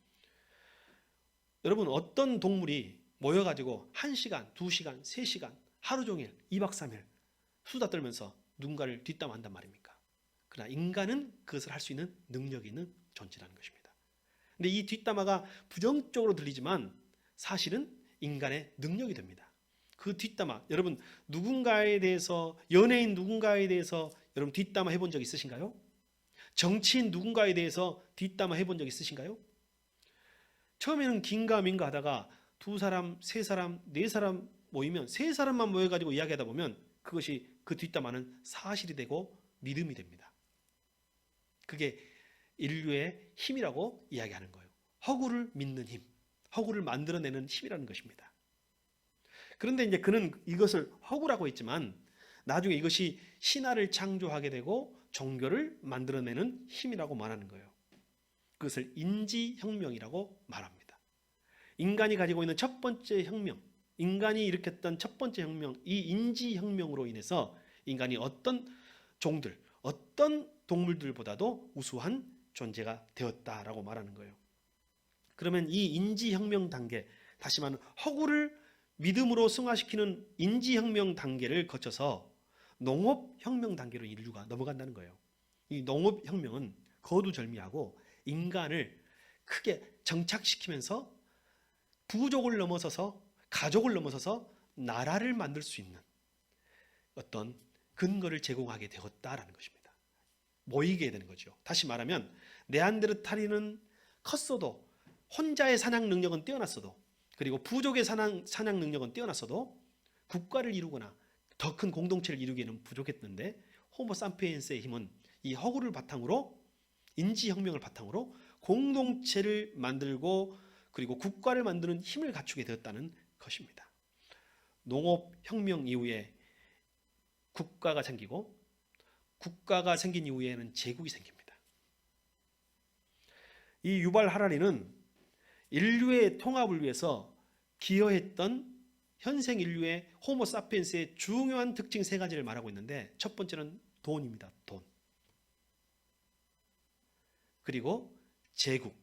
여러분 어떤 동물이 모여가지고 1시간, 2시간, 3시간, 하루 종일 2박 3일 수다 떨면서 누군가를 뒷담화한단 말입니까? 그러나 인간은 그것을 할 수 있는 능력이 있는 존재라는 것입니다. 근데 이 뒷담화가 부정적으로 들리지만 사실은 인간의 능력이 됩니다. 그 뒷담화, 여러분 누군가에 대해서, 연예인 누군가에 대해서 여러분 뒷담화 해본 적 있으신가요? 정치인 누군가에 대해서 뒷담화 해본 적 있으신가요? 처음에는 긴가민가 하다가 2사람, 3사람, 4사람 모이면 3사람만 모여가지고 이야기하다 보면 그것이 그 뒷담화는 사실이 되고 믿음이 됩니다. 그게 인류의 힘이라고 이야기하는 거예요. 허구를 믿는 힘, 허구를 만들어내는 힘이라는 것입니다. 그런데 이제 그는 이것을 허구라고 했지만 나중에 이것이 신화를 창조하게 되고 종교를 만들어내는 힘이라고 말하는 거예요. 그것을 인지혁명이라고 말합니다. 인간이 가지고 있는 첫 번째 혁명, 인간이 일으켰던 첫 번째 혁명, 이 인지혁명으로 인해서 인간이 어떤 종들, 어떤 동물들보다도 우수한 존재가 되었다라고 말하는 거예요. 그러면 이 인지혁명 단계, 다시 말하면 허구를 믿음으로 승화시키는 인지혁명 단계를 거쳐서 농업혁명 단계로 인류가 넘어간다는 거예요. 이 농업혁명은 거두절미하고 인간을 크게 정착시키면서 부족을 넘어서서 가족을 넘어서서 나라를 만들 수 있는 어떤 근거를 제공하게 되었다라는 것입니다. 모이게 되는 거죠. 다시 말하면 네안데르탈인은 컸어도 혼자의 사냥 능력은 뛰어났어도 그리고 부족의 사냥 능력은 뛰어났어도 국가를 이루거나 더 큰 공동체를 이루기에는 부족했는데 호모사피엔스의 힘은 이 허구를 바탕으로 인지혁명을 바탕으로 공동체를 만들고 그리고 국가를 만드는 힘을 갖추게 되었다는 것입니다. 농업혁명 이후에 국가가 생기고 국가가 생긴 이후에는 제국이 생깁니다. 이 유발 하라리는 인류의 통합을 위해서 기여했던 현생 인류의 호모사피엔스의 중요한 특징 3가지를 말하고 있는데 첫 번째는 돈입니다. 돈. 그리고 제국,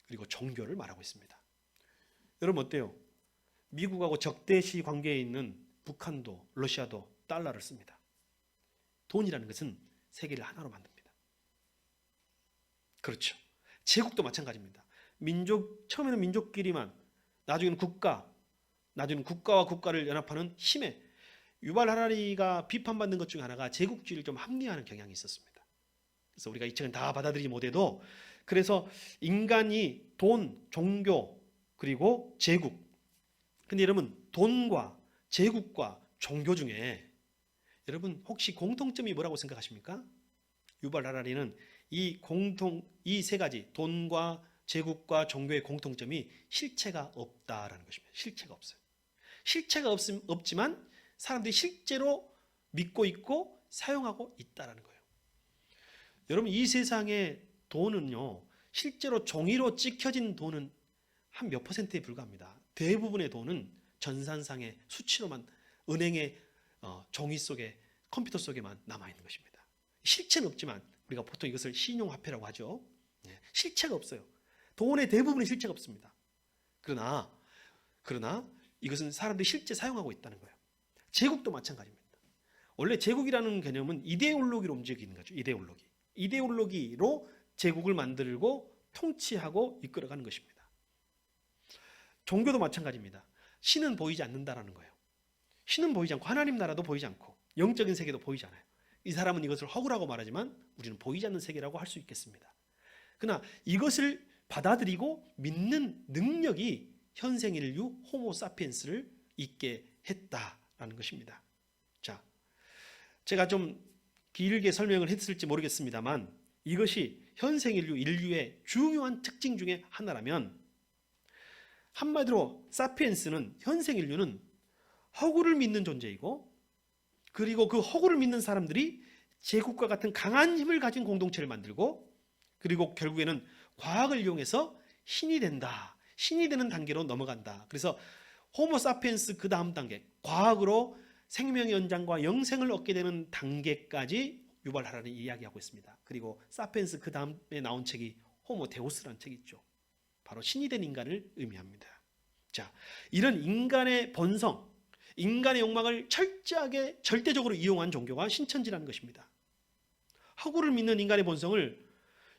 그리고 종교를 말하고 있습니다. 여러분 어때요? 미국하고 적대시 관계에 있는 북한도 러시아도 달러를 씁니다. 돈이라는 것은 세계를 하나로 만듭니다. 그렇죠. 제국도 마찬가지입니다. 처음에는 민족끼리만, 나중에는 국가와 국가를 연합하는 힘에 유발 하라리가 비판받는 것 중 하나가 제국주의를 좀 합리화하는 경향이 있었습니다. 그래서 우리가 이 책은 다 받아들이지 못해도 그래서 인간이 돈, 종교, 그리고 제국. 근데 여러분 돈과 제국과 종교 중에 여러분 혹시 공통점이 뭐라고 생각하십니까? 유발 하라리는 이 3가지 돈과 제국과 종교의 공통점이 실체가 없다라는 것입니다. 실체가 없어요. 실체가 없지만 사람들이 실제로 믿고 있고 사용하고 있다라는 거예요. 여러분 이 세상의 돈은요 실제로 종이로 찍혀진 돈은 한 몇 %에 불과합니다. 대부분의 돈은 전산상의 수치로만 은행의 종이 속에 컴퓨터 속에만 남아있는 것입니다. 실체는 없지만 우리가 보통 이것을 신용화폐라고 하죠. 실체가 없어요. 돈의 대부분은 실체가 없습니다. 그러나 이것은 사람들이 실제 사용하고 있다는 거예요. 제국도 마찬가지입니다. 원래 제국이라는 개념은 이데올로기로 움직이는 거죠. 이데올로기로 제국을 만들고 통치하고 이끌어가는 것입니다. 종교도 마찬가지입니다. 신은 보이지 않는다라는 거예요. 신은 보이지 않고 하나님 나라도 보이지 않고 영적인 세계도 보이지 않아요. 이 사람은 이것을 허구라고 말하지만 우리는 보이지 않는 세계라고 할 수 있겠습니다. 그러나 이것을 받아들이고 믿는 능력이 현생 인류 호모 사피엔스를 있게 했다라는 것입니다. 자, 제가 좀 길게 설명을 했을지 모르겠습니다만 이것이 현생 인류의 중요한 특징 중에 하나라면, 한마디로 사피엔스는, 현생 인류는 허구를 믿는 존재이고, 그리고 그 허구를 믿는 사람들이 제국과 같은 강한 힘을 가진 공동체를 만들고, 그리고 결국에는 과학을 이용해서 신이 된다, 신이 되는 단계로 넘어간다. 그래서 호모 사피엔스 그 다음 단계, 과학으로 생명의 연장과 영생을 얻게 되는 단계까지 유발 하라는 이야기하고 있습니다. 그리고 사피엔스 그 다음에 나온 책이 호모 데우스라는 책이 있죠. 바로 신이 된 인간을 의미합니다. 자, 이런 인간의 본성, 인간의 욕망을 철저하게 절대적으로 이용한 종교가 신천지라는 것입니다. 허구를 믿는 인간의 본성을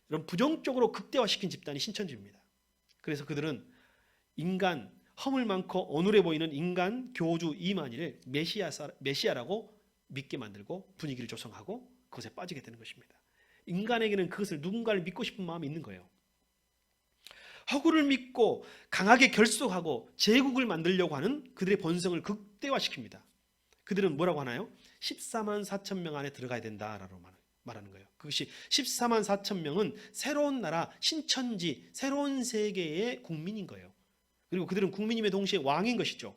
이런 부정적으로 극대화시킨 집단이 신천지입니다. 그래서 그들은 인간, 허물 많고 어눌해 보이는 인간 교주 이만희를 메시아라고 믿게 만들고 분위기를 조성하고 그것에 빠지게 되는 것입니다. 인간에게는 그것을 누군가를 믿고 싶은 마음이 있는 거예요. 허구를 믿고 강하게 결속하고 제국을 만들려고 하는 그들의 본성을 극대화시킵니다. 그들은 뭐라고 하나요? 14만 4천 명 안에 들어가야 된다라고 말하는 거예요. 그것이 14만 4천 명은 새로운 나라, 신천지, 새로운 세계의 국민인 거예요. 그리고 그들은 국민임의 동시에 왕인 것이죠.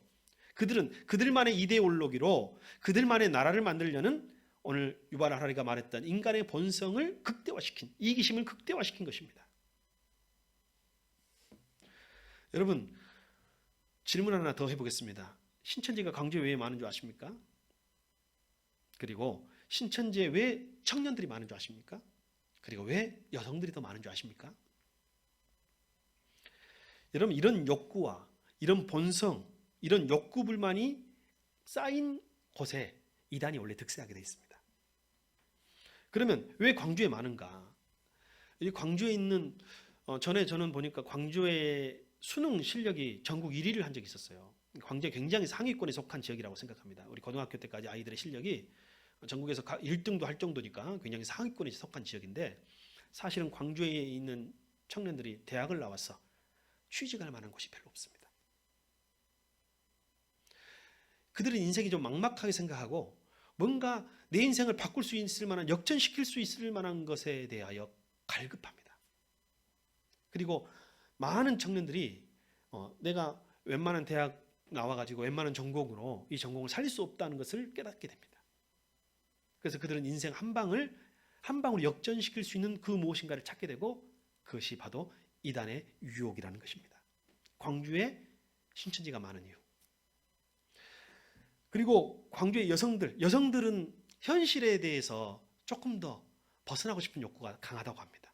그들은 그들만의 이데올로기로 그들만의 나라를 만들려는, 오늘 유발 하라리가 말했던 인간의 본성을 극대화시킨, 이기심을 극대화시킨 것입니다. 여러분, 질문 하나 더 해보겠습니다. 신천지가 광주에 왜 많은 줄 아십니까? 그리고 신천지에 왜 청년들이 많은 줄 아십니까? 그리고 왜 여성들이 더 많은 줄 아십니까? 여러분, 이런 욕구와 이런 본성, 이런 욕구 불만이 쌓인 곳에 이단이 원래 득세하게 되어 있습니다. 그러면 왜 광주에 많은가? 이 광주에 있는, 전에 저는 보니까 광주의 수능 실력이 전국 1위를 한 적이 있었어요. 광주에 굉장히 상위권에 속한 지역이라고 생각합니다. 우리 고등학교 때까지 아이들의 실력이 전국에서 1등도 할 정도니까 굉장히 상위권에 속한 지역인데, 사실은 광주에 있는 청년들이 대학을 나와서 취직할 만한 곳이 별로 없습니다. 그들은 인생이 좀 막막하게 생각하고 뭔가 내 인생을 바꿀 수 있을 만한, 역전시킬 수 있을 만한 것에 대하여 갈급합니다. 그리고 많은 청년들이 내가 웬만한 대학 나와가지고 웬만한 전공으로 이 전공을 살릴 수 없다는 것을 깨닫게 됩니다. 그래서 그들은 인생 한 방울 역전시킬 수 있는 그 무엇인가를 찾게 되고, 그것이 바로 이단의 유혹이라는 것입니다. 광주에 신천지가 많은 이유. 그리고 광주의 여성들은 현실에 대해서 조금 더 벗어나고 싶은 욕구가 강하다고 합니다.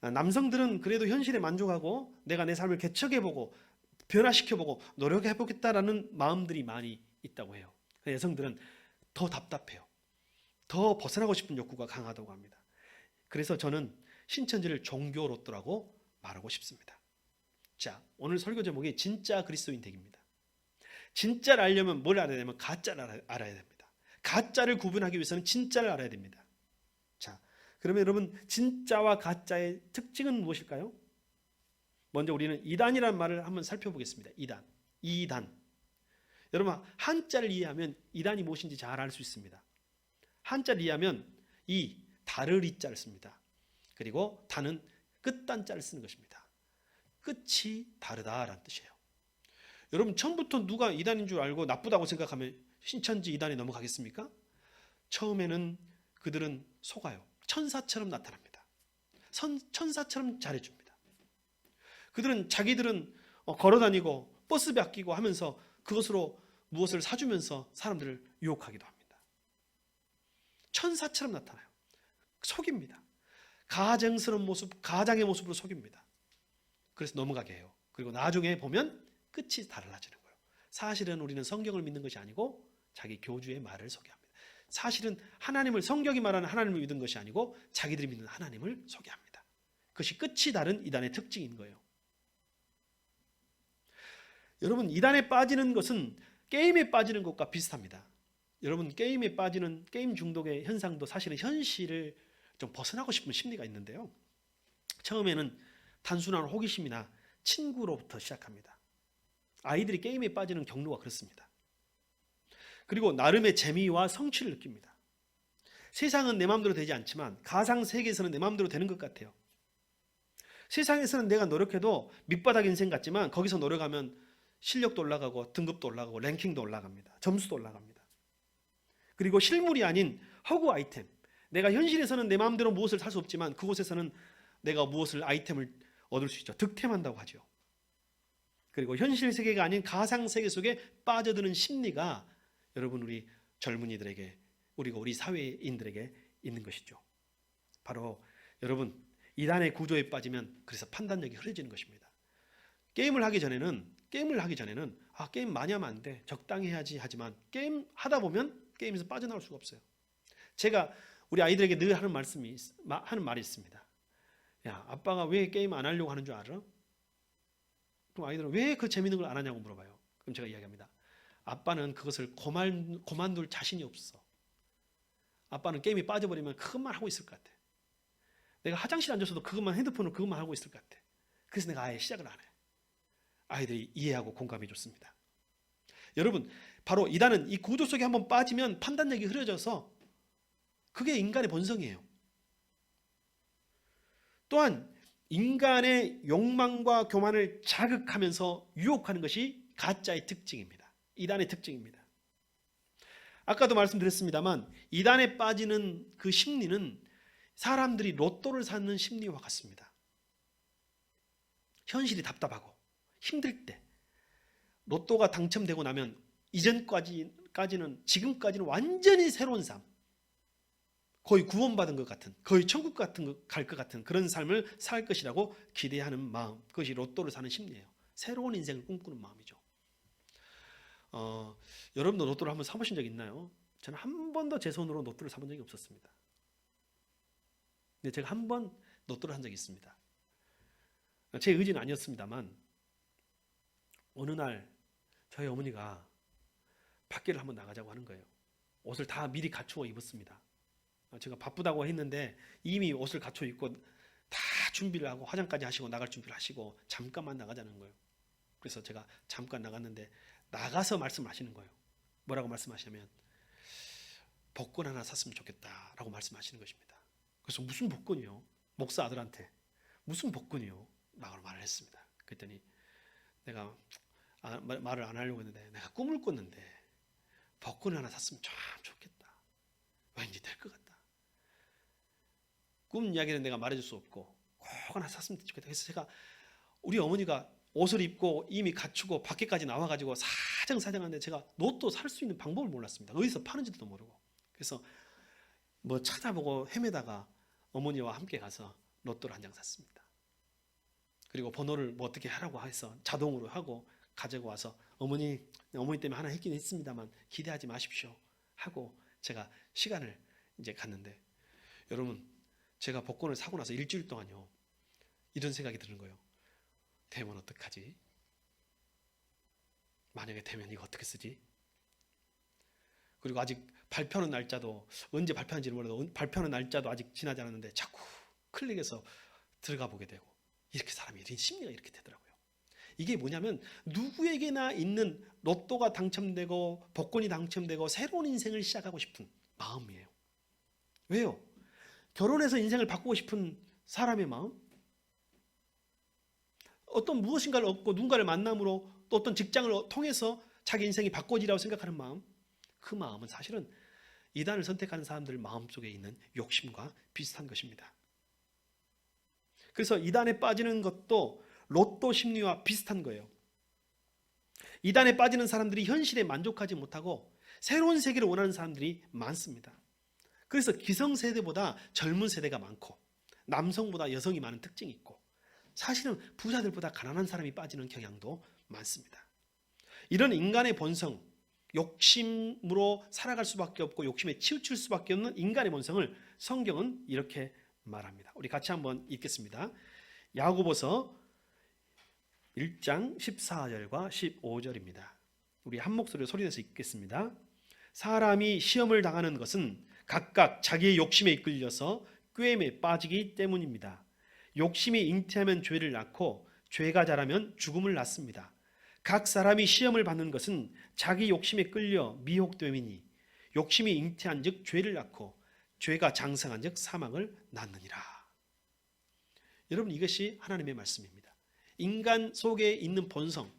남성들은 그래도 현실에 만족하고 내가 내 삶을 개척해보고 변화시켜보고 노력해보겠다라는 마음들이 많이 있다고 해요. 여성들은 더 답답해요. 더 벗어나고 싶은 욕구가 강하다고 합니다. 그래서 저는 신천지를 종교 로또라고 말하고 싶습니다. 자, 오늘 설교 제목이 진짜 그리스도인 되기입니다. 진짜를 알려면 뭘 알아야 되냐면 가짜를 알아야 됩니다. 가짜를 구분하기 위해서는 진짜를 알아야 됩니다. 자, 그러면 여러분, 진짜와 가짜의 특징은 무엇일까요? 먼저 우리는 이단이라는 말을 한번 살펴보겠습니다. 이단. 여러분, 한자를 이해하면 이단이 무엇인지 잘 알 수 있습니다. 한자를 이해하면 다를 이자를 씁니다. 그리고 단은 끝단자를 쓰는 것입니다. 끝이 다르다라는 뜻이에요. 여러분, 처음부터 누가 이단인 줄 알고 나쁘다고 생각하면 신천지 이단에 넘어가겠습니까? 처음에는 그들은 속아요. 천사처럼 나타납니다. 천사처럼 잘해줍니다. 자기들은 걸어다니고 버스비 아끼고 하면서 그것으로 무엇을 사주면서 사람들을 유혹하기도 합니다. 천사처럼 나타나요. 속입니다. 가증스러운 모습, 가장의 모습으로 속입니다. 그래서 넘어가게 해요. 그리고 나중에 보면 끝이 달라지는 거예요. 사실은 우리는 성경을 믿는 것이 아니고 자기 교주의 말을 소개합니다. 사실은 하나님을, 성경이 말하는 하나님을 믿는 것이 아니고 자기들이 믿는 하나님을 소개합니다. 그것이 끝이 다른 이단의 특징인 거예요. 여러분, 이단에 빠지는 것은 게임에 빠지는 것과 비슷합니다. 여러분, 게임에 빠지는 게임 중독의 현상도 사실은 현실을 좀 벗어나고 싶은 심리가 있는데요. 처음에는 단순한 호기심이나 친구로부터 시작합니다. 아이들이 게임에 빠지는 경로가 그렇습니다. 그리고 나름의 재미와 성취를 느낍니다. 세상은 내 마음대로 되지 않지만 가상 세계에서는 내 마음대로 되는 것 같아요. 세상에서는 내가 노력해도 밑바닥 인생 같지만 거기서 노력하면 실력도 올라가고 등급도 올라가고 랭킹도 올라갑니다. 점수도 올라갑니다. 그리고 실물이 아닌 허구 아이템, 내가 현실에서는 내 마음대로 무엇을 살 수 없지만 그곳에서는 내가 무엇을 아이템을 얻을 수 있죠. 득템한다고 하죠. 그리고 현실 세계가 아닌 가상 세계 속에 빠져드는 심리가 여러분, 우리 젊은이들에게, 우리 사회인들에게 있는 것이죠. 바로 여러분, 이단의 구조에 빠지면 그래서 판단력이 흐려지는 것입니다. 게임을 하기 전에는 게임 많이 하면 안 돼, 적당히 해야지 하지만 게임 하다 보면 게임에서 빠져나올 수가 없어요. 제가 우리 아이들에게 늘 하는 말이 있습니다. 야, 아빠가 왜 게임 안 하려고 하는 줄 알아? 그럼 아이들은 왜 그 재밌는 걸 안 하냐고 물어봐요. 그럼 제가 이야기합니다. 아빠는 그것을 그만둘 자신이 없어. 아빠는 게임에 빠져버리면 그것만 하고 있을 것 같아. 내가 화장실 앉아서도 핸드폰으로 그것만 하고 있을 것 같아. 그래서 내가 아예 시작을 안 해. 아이들이 이해하고 공감해 줬습니다. 여러분, 바로 이단은 이 구조 속에 한번 빠지면 판단력이 흐려져서 그게 인간의 본성이에요. 또한 인간의 욕망과 교만을 자극하면서 유혹하는 것이 가짜의 특징입니다. 이단의 특징입니다. 아까도 말씀드렸습니다만 이단에 빠지는 그 심리는 사람들이 로또를 사는 심리와 같습니다. 현실이 답답하고 힘들 때 로또가 당첨되고 나면 지금까지는 완전히 새로운 삶, 거의 구원받은 것 같은, 거의 천국 같은 갈 것 같은 그런 삶을 살 것이라고 기대하는 마음, 그것이 로또를 사는 심리예요. 새로운 인생을 꿈꾸는 마음이죠. 여러분도 로또를 한번 사보신 적 있나요? 저는 한 번도 제 손으로 로또를 사본 적이 없었습니다. 근데 제가 한 번 로또를 한 적이 있습니다. 제 의지는 아니었습니다만 어느 날 저희 어머니가 밖에를 한번 나가자고 하는 거예요. 옷을 다 미리 갖추어 입었습니다. 제가 바쁘다고 했는데 이미 옷을 갖춰 입고 다 준비를 하고 화장까지 하시고 나갈 준비를 하시고 잠깐만 나가자는 거예요. 그래서 제가 잠깐 나갔는데 나가서 말씀하시는 거예요. 뭐라고 말씀하시냐면 복권 하나 샀으면 좋겠다라고 말씀하시는 것입니다. 그래서 무슨 복권이요? 목사 아들한테 무슨 복권이요? 라고 말을 했습니다. 그랬더니 내가 말을 안 하려고 했는데 내가 꿈을 꿨는데 복권 하나 샀으면 참 좋겠다. 왠지 될 것 같다. 꿈 이야기는 내가 말해줄 수 없고 꼭 하나 샀으면 좋겠다. 그래서 제가 우리 어머니가 옷을 입고 이미 갖추고 밖에까지 나와가지고 사정사정하는데 제가 로또 살 수 있는 방법을 몰랐습니다. 어디서 파는지도 모르고. 그래서 뭐 찾아보고 헤매다가 어머니와 함께 가서 로또를 한 장 샀습니다. 그리고 번호를 뭐 어떻게 하라고 해서 자동으로 하고 가지고 와서 어머니 때문에 하나 했긴 했습니다만 기대하지 마십시오 하고 제가 시간을 이제 갔는데 여러분, 제가 복권을 사고 나서 일주일 동안요 이런 생각이 드는 거예요. 되면 어떡하지? 만약에 되면 이거 어떻게 쓰지? 그리고 아직 발표하는 날짜도 언제 발표하는지는 몰라도 발표하는 날짜도 아직 지나지 않았는데 자꾸 클릭해서 들어가 보게 되고 이렇게 사람이 심리가 이렇게 되더라고요. 이게 뭐냐면 누구에게나 있는 로또가 당첨되고 복권이 당첨되고 새로운 인생을 시작하고 싶은 마음이에요. 왜요? 결혼해서 인생을 바꾸고 싶은 사람의 마음? 어떤 무엇인가를 얻고 누군가를 만남으로 또 어떤 직장을 통해서 자기 인생이 바꿔지라고 생각하는 마음, 그 마음은 사실은 이단을 선택하는 사람들 마음속에 있는 욕심과 비슷한 것입니다. 그래서 이단에 빠지는 것도 로또 심리와 비슷한 거예요. 이단에 빠지는 사람들이 현실에 만족하지 못하고 새로운 세계를 원하는 사람들이 많습니다. 그래서 기성세대보다 젊은 세대가 많고 남성보다 여성이 많은 특징이 있고 사실은 부자들보다 가난한 사람이 빠지는 경향도 많습니다. 이런 인간의 본성, 욕심으로 살아갈 수밖에 없고 욕심에 치우칠 수밖에 없는 인간의 본성을 성경은 이렇게 말합니다. 우리 같이 한번 읽겠습니다. 야고보서 1장 14절과 15절입니다. 우리 한 목소리로 소리내서 읽겠습니다. 사람이 시험을 당하는 것은 각각 자기의 욕심에 이끌려서 꾀임에 빠지기 때문입니다. 욕심이 잉태하면 죄를 낳고 죄가 자라면 죽음을 낳습니다. 각 사람이 시험을 받는 것은 자기 욕심에 끌려 미혹됨이니 욕심이 잉태한 즉 죄를 낳고 죄가 장성한 즉 사망을 낳느니라. 여러분, 이것이 하나님의 말씀입니다. 인간 속에 있는 본성,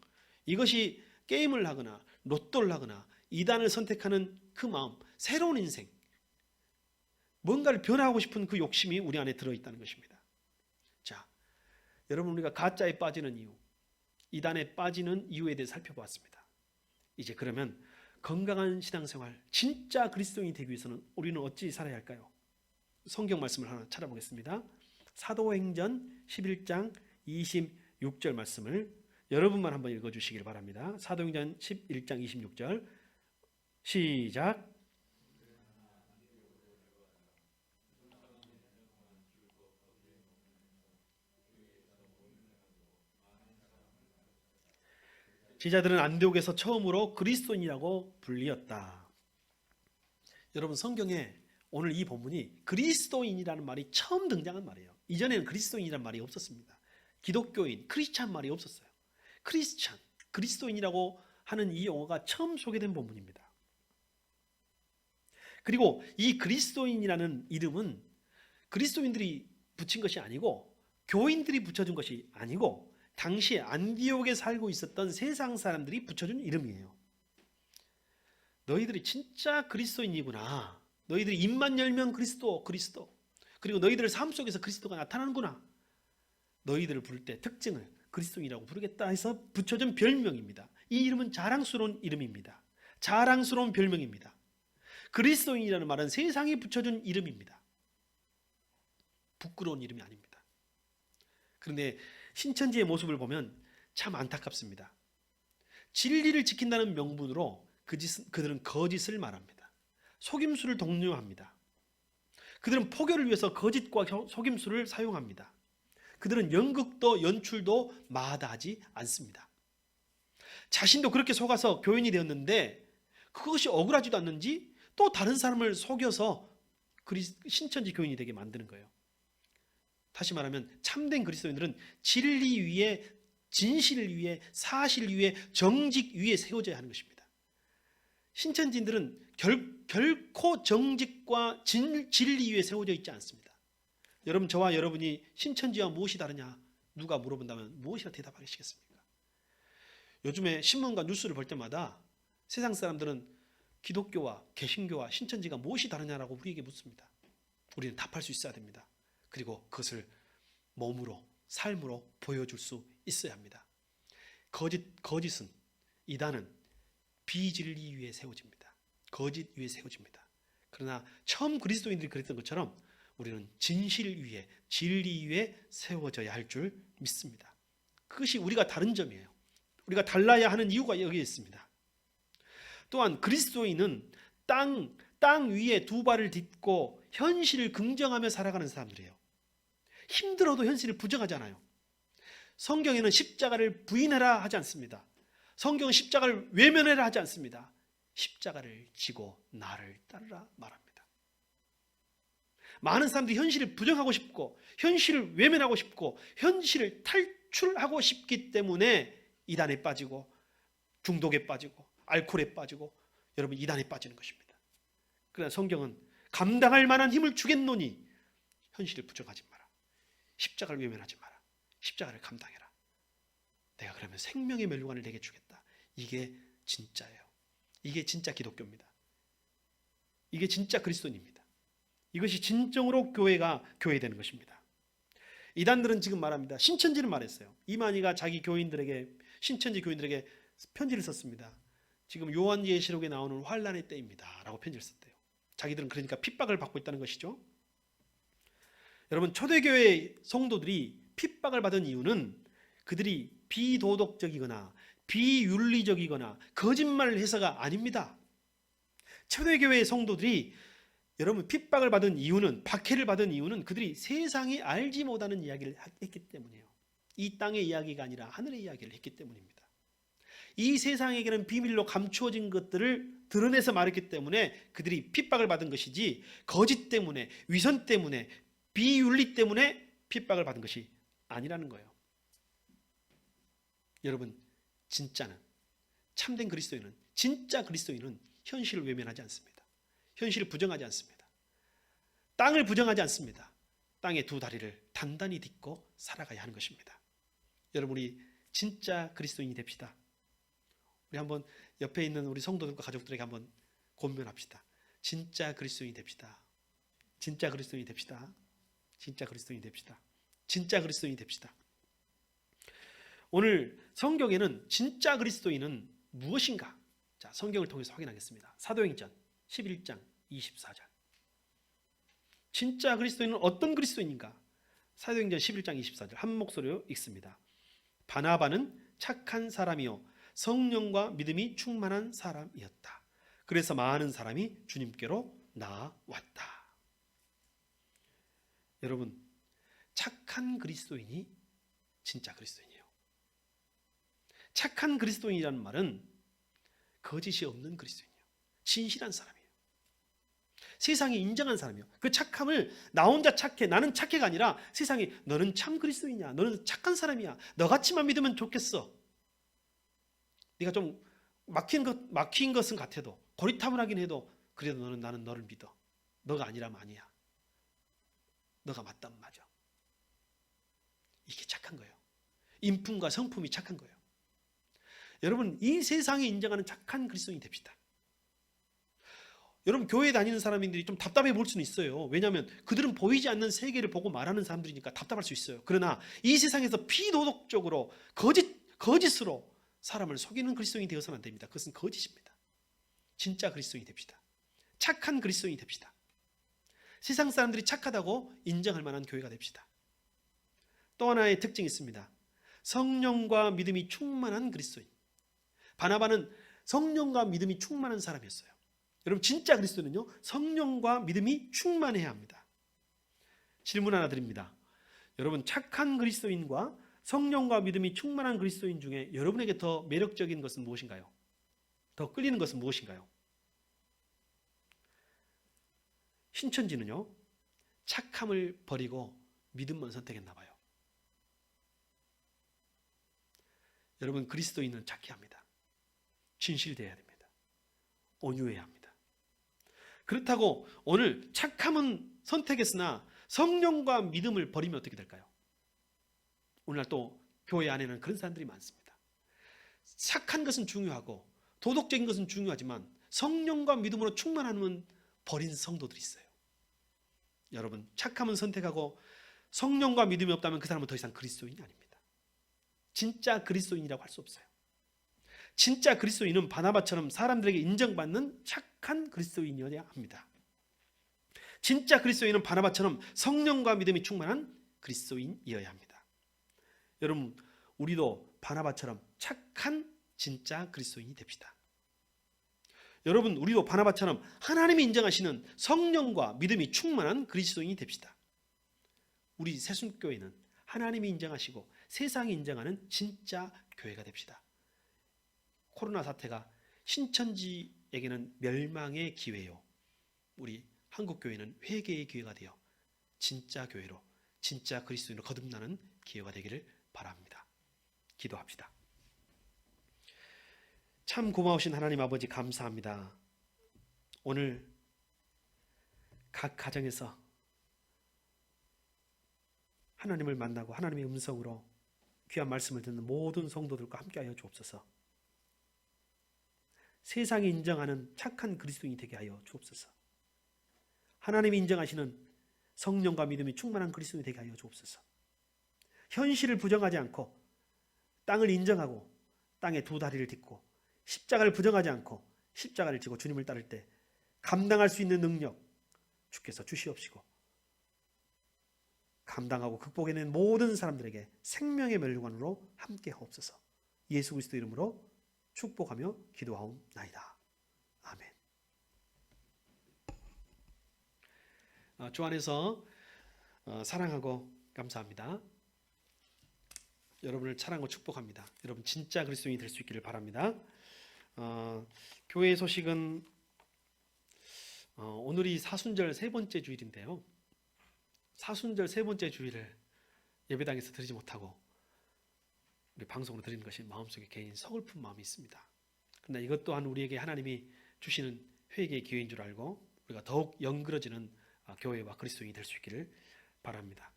이것이 게임을 하거나 로또를 하거나 이단을 선택하는 그 마음, 새로운 인생, 뭔가를 변화하고 싶은 그 욕심이 우리 안에 들어있다는 것입니다. 자, 여러분, 우리가 가짜에 빠지는 이유, 이단에 빠지는 이유에 대해 살펴보았습니다. 이제 그러면 건강한 신앙생활, 진짜 그리스도인이 되기 위해서는 우리는 어찌 살아야 할까요? 성경 말씀을 하나 찾아보겠습니다. 사도행전 11장 26절 말씀을 여러분만 한번 읽어주시길 바랍니다. 사도행전 11장 26절 시작. 제자들은 안디옥에서 처음으로 그리스도인이라고 불리었다. 여러분, 성경에 오늘 이 본문이 그리스도인이라는 말이 처음 등장한 말이에요. 이전에는 그리스도인이라는 말이 없었습니다. 기독교인, 크리스찬 말이 없었어요. 크리스찬, 그리스도인이라고 하는 이 용어가 처음 소개된 본문입니다. 그리고 이 그리스도인이라는 이름은 그리스도인들이 붙인 것이 아니고 교인들이 붙여준 것이 아니고 당시 안디옥에 살고 있었던 세상 사람들이 붙여준 이름이에요. 너희들이 진짜 그리스도인이구나. 너희들이 입만 열면 그리스도. 그리고 너희들의 삶 속에서 그리스도가 나타나는구나. 너희들을 부를 때 특징을 그리스도인이라고 부르겠다 해서 붙여준 별명입니다. 이 이름은 자랑스러운 이름입니다. 자랑스러운 별명입니다. 그리스도인이라는 말은 세상이 붙여준 이름입니다. 부끄러운 이름이 아닙니다. 그런데 신천지의 모습을 보면 참 안타깝습니다. 진리를 지킨다는 명분으로 그들은 거짓을 말합니다. 속임수를 독려합니다. 그들은 포교를 위해서 거짓과 속임수를 사용합니다. 그들은 연극도 연출도 마다하지 않습니다. 자신도 그렇게 속아서 교인이 되었는데 그것이 억울하지도 않는지 또 다른 사람을 속여서 신천지 교인이 되게 만드는 거예요. 다시 말하면 참된 그리스도인들은 진리 위에, 진실 위에, 사실 위에, 정직 위에 세워져야 하는 것입니다. 신천지인들은 결코 정직과 진리 위에 세워져 있지 않습니다. 여러분, 저와 여러분이 신천지와 무엇이 다르냐 누가 물어본다면 무엇이라 대답하시겠습니까? 요즘에 신문과 뉴스를 볼 때마다 세상 사람들은 기독교와 개신교와 신천지가 무엇이 다르냐라고 우리에게 묻습니다. 우리는 답할 수 있어야 됩니다. 그리고 그것을 몸으로, 삶으로 보여줄 수 있어야 합니다. 거짓은, 이단은 비진리 위에 세워집니다. 거짓 위에 세워집니다. 그러나 처음 그리스도인들이 그랬던 것처럼 우리는 진실 위에, 진리 위에 세워져야 할 줄 믿습니다. 그것이 우리가 다른 점이에요. 우리가 달라야 하는 이유가 여기에 있습니다. 또한 그리스도인은 땅 위에 두 발을 딛고 현실을 긍정하며 살아가는 사람들이에요. 힘들어도 현실을 부정하지 않아요. 성경에는 십자가를 부인해라 하지 않습니다. 성경은 십자가를 외면해라 하지 않습니다. 십자가를 지고 나를 따르라 말합니다. 많은 사람들이 현실을 부정하고 싶고 현실을 외면하고 싶고 현실을 탈출하고 싶기 때문에 이단에 빠지고 중독에 빠지고 알코올에 빠지고 여러분 이단에 빠지는 것입니다. 그러나 성경은 감당할 만한 힘을 주겠노니 현실을 부정하지 마라. 십자가를 외면하지 마라. 십자가를 감당해라. 내가 그러면 생명의 멸류관을 내게 주겠다. 이게 진짜예요. 이게 진짜 기독교입니다. 이게 진짜 그리스도인입니다. 이것이 진정으로 교회가 교회되는 것입니다. 이단들은 지금 말합니다. 신천지는 말했어요. 이만희가 자기 교인들에게, 신천지 교인들에게 편지를 썼습니다. 지금 요한계시록에 나오는 환란의 때입니다 라고 편지를 썼대요. 자기들은 그러니까 핍박을 받고 있다는 것이죠. 여러분, 초대교회 성도들이 핍박을 받은 이유는 그들이 비도덕적이거나 비윤리적이거나 거짓말을 해서가 아닙니다. 초대교회 성도들이 여러분 핍박을 받은 이유는, 박해를 받은 이유는 그들이 세상이 알지 못하는 이야기를 했기 때문이에요. 이 땅의 이야기가 아니라 하늘의 이야기를 했기 때문입니다. 이 세상에게는 비밀로 감추어진 것들을 드러내서 말했기 때문에 그들이 핍박을 받은 것이지, 거짓 때문에, 위선 때문에, 비윤리 때문에 핍박을 받은 것이 아니라는 거예요. 여러분, 진짜는, 참된 그리스도인은, 진짜 그리스도인은 현실을 외면하지 않습니다. 현실을 부정하지 않습니다. 땅을 부정하지 않습니다. 땅의 두 다리를 단단히 딛고 살아가야 하는 것입니다. 여러분, 우리 진짜 그리스도인이 됩시다. 우리 한번 옆에 있는 우리 성도들과 가족들에게 한번 권면합시다. 진짜 그리스도인이 됩시다. 진짜 그리스도인이 됩시다. 진짜 그리스도인이 됩시다. 진짜 그리스도인이 됩시다. 오늘 성경에는 진짜 그리스도인은 무엇인가? 자, 성경을 통해서 확인하겠습니다. 사도행전 11장 24절. 진짜 그리스도인은 어떤 그리스도인인가? 사도행전 11장 24절 한 목소리로 읽습니다. 바나바는 착한 사람이요 성령과 믿음이 충만한 사람이었다. 그래서 많은 사람이 주님께로 나왔다. 여러분, 착한 그리스도인이 진짜 그리스도인이에요. 착한 그리스도인이라는 말은 거짓이 없는 그리스도인이에요. 진실한 사람이에요. 세상이 인정한 사람이에요. 그 착함을 나 혼자 착해, 나는 착해가 아니라 세상이 너는 참 그리스도인이야, 너는 착한 사람이야, 너같이만 믿으면 좋겠어. 네가 좀 막힌 것은 같아도, 고리타분하긴 해도 그래도 나는 너를 믿어. 너가 아니라면 아니야. 너가 맞다면 맞아. 이게 착한 거예요. 인품과 성품이 착한 거예요. 여러분, 이 세상이 인정하는 착한 그리스도인이 됩시다. 여러분, 교회 다니는 사람들이 좀 답답해 볼 수는 있어요. 왜냐하면 그들은 보이지 않는 세계를 보고 말하는 사람들이니까 답답할 수 있어요. 그러나 이 세상에서 비도덕적으로 거짓으로 사람을 속이는 그리스도인이 되어서는 안 됩니다. 그것은 거짓입니다. 진짜 그리스도인이 됩시다. 착한 그리스도인이 됩시다. 세상 사람들이 착하다고 인정할 만한 교회가 됩시다. 또 하나의 특징이 있습니다. 성령과 믿음이 충만한 그리스도인. 바나바는 성령과 믿음이 충만한 사람이었어요. 여러분, 진짜 그리스도는요, 성령과 믿음이 충만해야 합니다. 질문 하나 드립니다. 여러분, 착한 그리스도인과 성령과 믿음이 충만한 그리스도인 중에 여러분에게 더 매력적인 것은 무엇인가요? 더 끌리는 것은 무엇인가요? 신천지는요, 착함을 버리고 믿음만 선택했나 봐요. 여러분, 그리스도인은 착해야 합니다. 진실되어야 됩니다. 온유해야 합니다. 그렇다고 오늘 착함은 선택했으나 성령과 믿음을 버리면 어떻게 될까요? 오늘날 또 교회 안에는 그런 사람들이 많습니다. 착한 것은 중요하고 도덕적인 것은 중요하지만 성령과 믿음으로 충만하면 버린 성도들이 있어요. 여러분, 착함은 선택하고 성령과 믿음이 없다면 그 사람은 더 이상 그리스도인이 아닙니다. 진짜 그리스도인이라고 할 수 없어요. 진짜 그리스도인은 바나바처럼 사람들에게 인정받는 착한 그리스도인이어야 합니다. 진짜 그리스도인은 바나바처럼 성령과 믿음이 충만한 그리스도인이어야 합니다. 여러분, 우리도 바나바처럼 착한 진짜 그리스도인이 됩시다. 여러분, 우리도 바나바처럼 하나님이 인정하시는 성령과 믿음이 충만한 그리스도인이 됩시다. 우리 새순교회는 하나님이 인정하시고 세상이 인정하는 진짜 교회가 됩시다. 코로나 사태가 신천지에게는 멸망의 기회요, 우리 한국교회는 회개의 기회가 되어 진짜 교회로, 진짜 그리스도인으로 거듭나는 기회가 되기를 바랍니다. 기도합시다. 참 고마우신 하나님 아버지, 감사합니다. 오늘 각 가정에서 하나님을 만나고 하나님의 음성으로 귀한 말씀을 듣는 모든 성도들과 함께하여 주옵소서. 세상이 인정하는 착한 그리스도인이 되게 하여 주옵소서. 하나님이 인정하시는 성령과 믿음이 충만한 그리스도인이 되게 하여 주옵소서. 현실을 부정하지 않고 땅을 인정하고 땅에 두 다리를 딛고 십자가를 부정하지 않고 십자가를 지고 주님을 따를 때 감당할 수 있는 능력 주께서 주시옵시고 감당하고 극복해낸 모든 사람들에게 생명의 멸류관으로 함께 하옵소서. 예수 그리스도 이름으로 축복하며 기도하옵나이다. 아멘. 주 안에서 사랑하고 감사합니다. 여러분을 사랑하고 축복합니다. 여러분 진짜 그리스도인이 될 수 있기를 바랍니다. 교회 소식은 오늘이 사순절 세 번째 주일인데요. 사순절 세 번째 주일을 예배당에서 드리지 못하고 우리 방송으로 드리는 것이 마음속에 개인 서글픈 마음이 있습니다. 그러나 이것 또한 우리에게 하나님이 주시는 회개의 기회인 줄 알고 우리가 더욱 연그러지는 교회와 그리스도인이 될 수 있기를 바랍니다.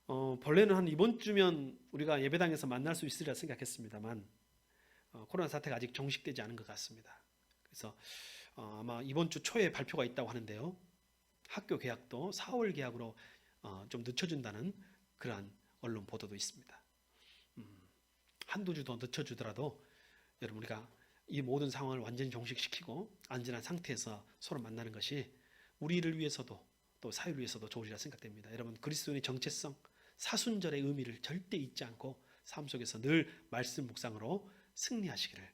본래는 한 이번 주면 우리가 예배당에서 만날 수 있으리라 생각했습니다만 코로나 사태가 아직 종식되지 않은 것 같습니다. 그래서 아마 이번 주 초에 발표가 있다고 하는데요. 학교 개학도 4월 개학으로 좀 늦춰준다는 그러한 언론 보도도 있습니다. 한두 주 더 늦춰주더라도 여러분 우리가 이 모든 상황을 완전히 종식시키고 안전한 상태에서 서로 만나는 것이 우리를 위해서도 또 사회를 위해서도 좋으리라 생각됩니다. 여러분 그리스도인의 정체성, 사순절의 의미를 절대 잊지 않고 삶 속에서 늘 말씀 묵상으로 승리하시기를,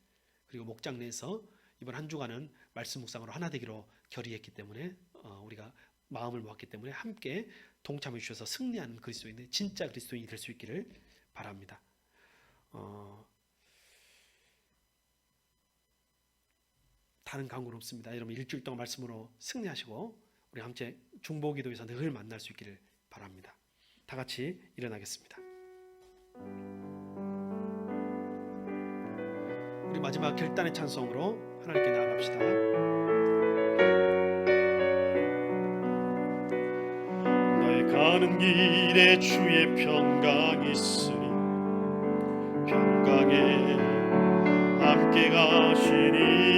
그리고 목장 내에서 이번 한 주간은 말씀 묵상으로 하나 되기로 결의했기 때문에 우리가 마음을 모았기 때문에 함께 동참해 주셔서 승리하는 그리스도인의 진짜 그리스도인이 될 수 있기를 바랍니다. 다른 강구는 없습니다. 여러분 일주일 동안 말씀으로 승리하시고 우리 함께 중보기도에서 늘 만날 수 있기를 바랍니다. 다 같이 일어나겠습니다. 우리 마지막 결단의 찬송으로 하나님께 나아갑시다. 너의 가는 길에 주의 평강이 있으니 평강에 함께 가시니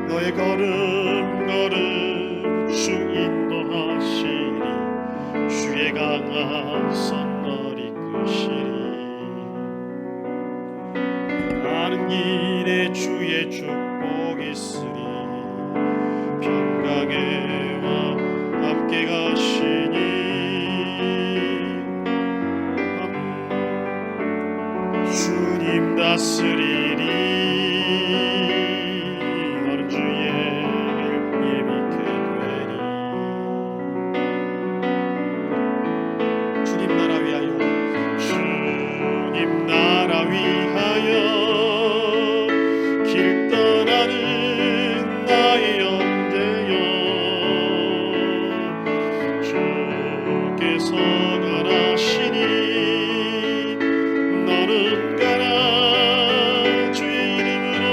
너의 걸음 주 인도하시니 주의 강한 손 널 이끄시니 가는 길에 주의 축복 있으니 평강에와 함께 가시니 주님 다스리니 너는 주의 예비케 되니 주님 나라 위하여 주님 나라 위하여 길 떠나는 나의 영대여 주께서 가라시니 너는 가라 주의 이름으로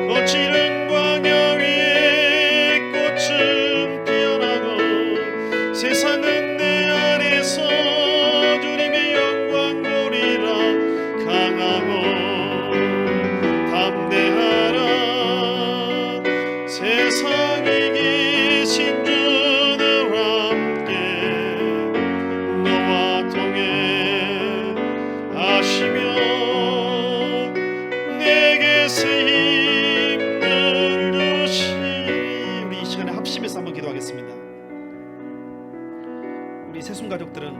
거칠은 광야 위에 꽃은 피어나고 세상은 내 안에서 주님의 영광 보리라 강하고 담대하라 세상에 계신 주들 함께 너와 동행 하시며 내게 새 힘을 주시니 우리 이 시간에 합심해서 한번 기도하겠습니다. 우리 새순 가족들은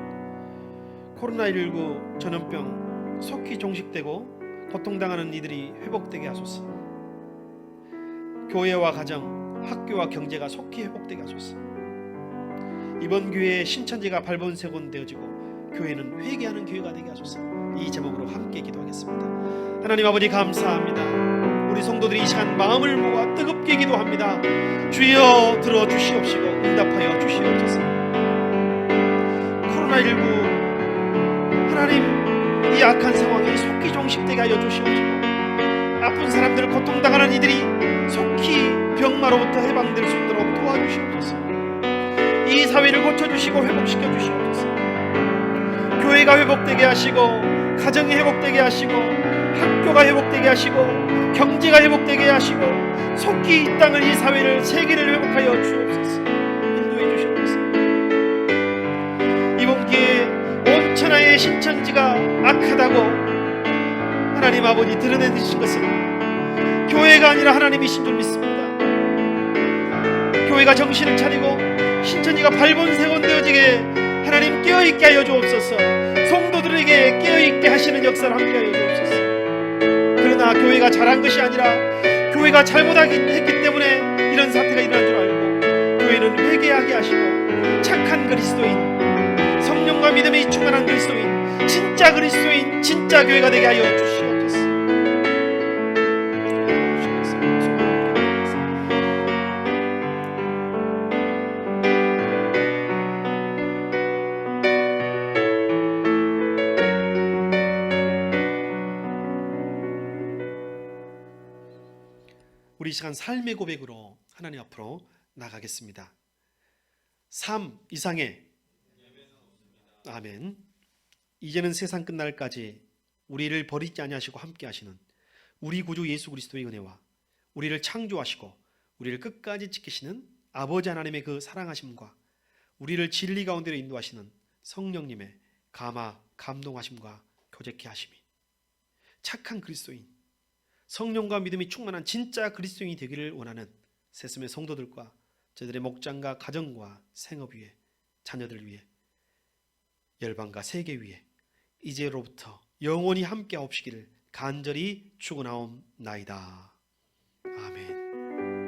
코로나19 전염병 속히 종식되고 고통당하는 이들이 회복되게 하소서. 교회와 가정, 학교와 경제가 속히 회복되게 하소서. 이번 기회에 신천지가 발본색원 되어지고 교회는 회개하는 교회가 되게 하소서. 이 제목으로 함께 기도하겠습니다. 하나님 아버지 감사합니다. 우리 성도들이 이 시간 마음을 모아 뜨겁게 기도합니다. 주여 들어주시옵시고 응답하여 주시옵소서. 코로나19 하나님 이 악한 상황이 속히 종식되게 하여 주시옵시고 아픈 사람들, 고통당하는 이들이 속히 병마로부터 해방될 수 있도록 도와주시옵소서. 이 사회를 고쳐주시고 회복시켜 주시옵소서. 교회가 회복되게 하시고 가정이 회복되게 하시고 학교가 회복되게 하시고 경제가 회복되게 하시고 속히 이 땅을, 이 사회를, 세계를 회복하여 주옵소서. 인도해 주시옵소서. 이번 기회에 온 천하의 신천지가 악하다고 하나님 아버지 드러내신 것은 교회가 아니라 하나님이신 줄 믿습니다. 교회가 정신을 차리고 신천지가 발본색원되어지게 하나님 깨어있게 하여 주옵소서. 성도들에게 깨어있게 하시는 역사를 함께 하여 주옵소서. 그러나 교회가 잘한 것이 아니라 교회가 잘못했기 때문에 이런 사태가 일어난 줄 알고 교회는 회개하게 하시고 착한 그리스도인, 성령과 믿음에 충만한 그리스도인, 진짜 그리스도인, 진짜 교회가 되게 하여 주시옵소서. 우리 이 시간 삶의 고백으로 하나님 앞으로 나가겠습니다. 삶 이상의 아멘. 이제는 세상 끝날까지 우리를 버리지 아니하시고 함께 하시는 우리 구주 예수 그리스도의 은혜와 우리를 창조하시고 우리를 끝까지 지키시는 아버지 하나님의 그 사랑하심과 우리를 진리 가운데로 인도하시는 성령님의 감동하심과 교제케 하심이 착한 그리스도인, 성령과 믿음이 충만한 진짜 그리스도인이 되기를 원하는 새슴의 성도들과 저들의 목장과 가정과 생업 위에, 자녀들 위에, 열방과 세계 위에 이제로부터 영원히 함께 하옵시기를 간절히 축원하옵나이다. 아멘.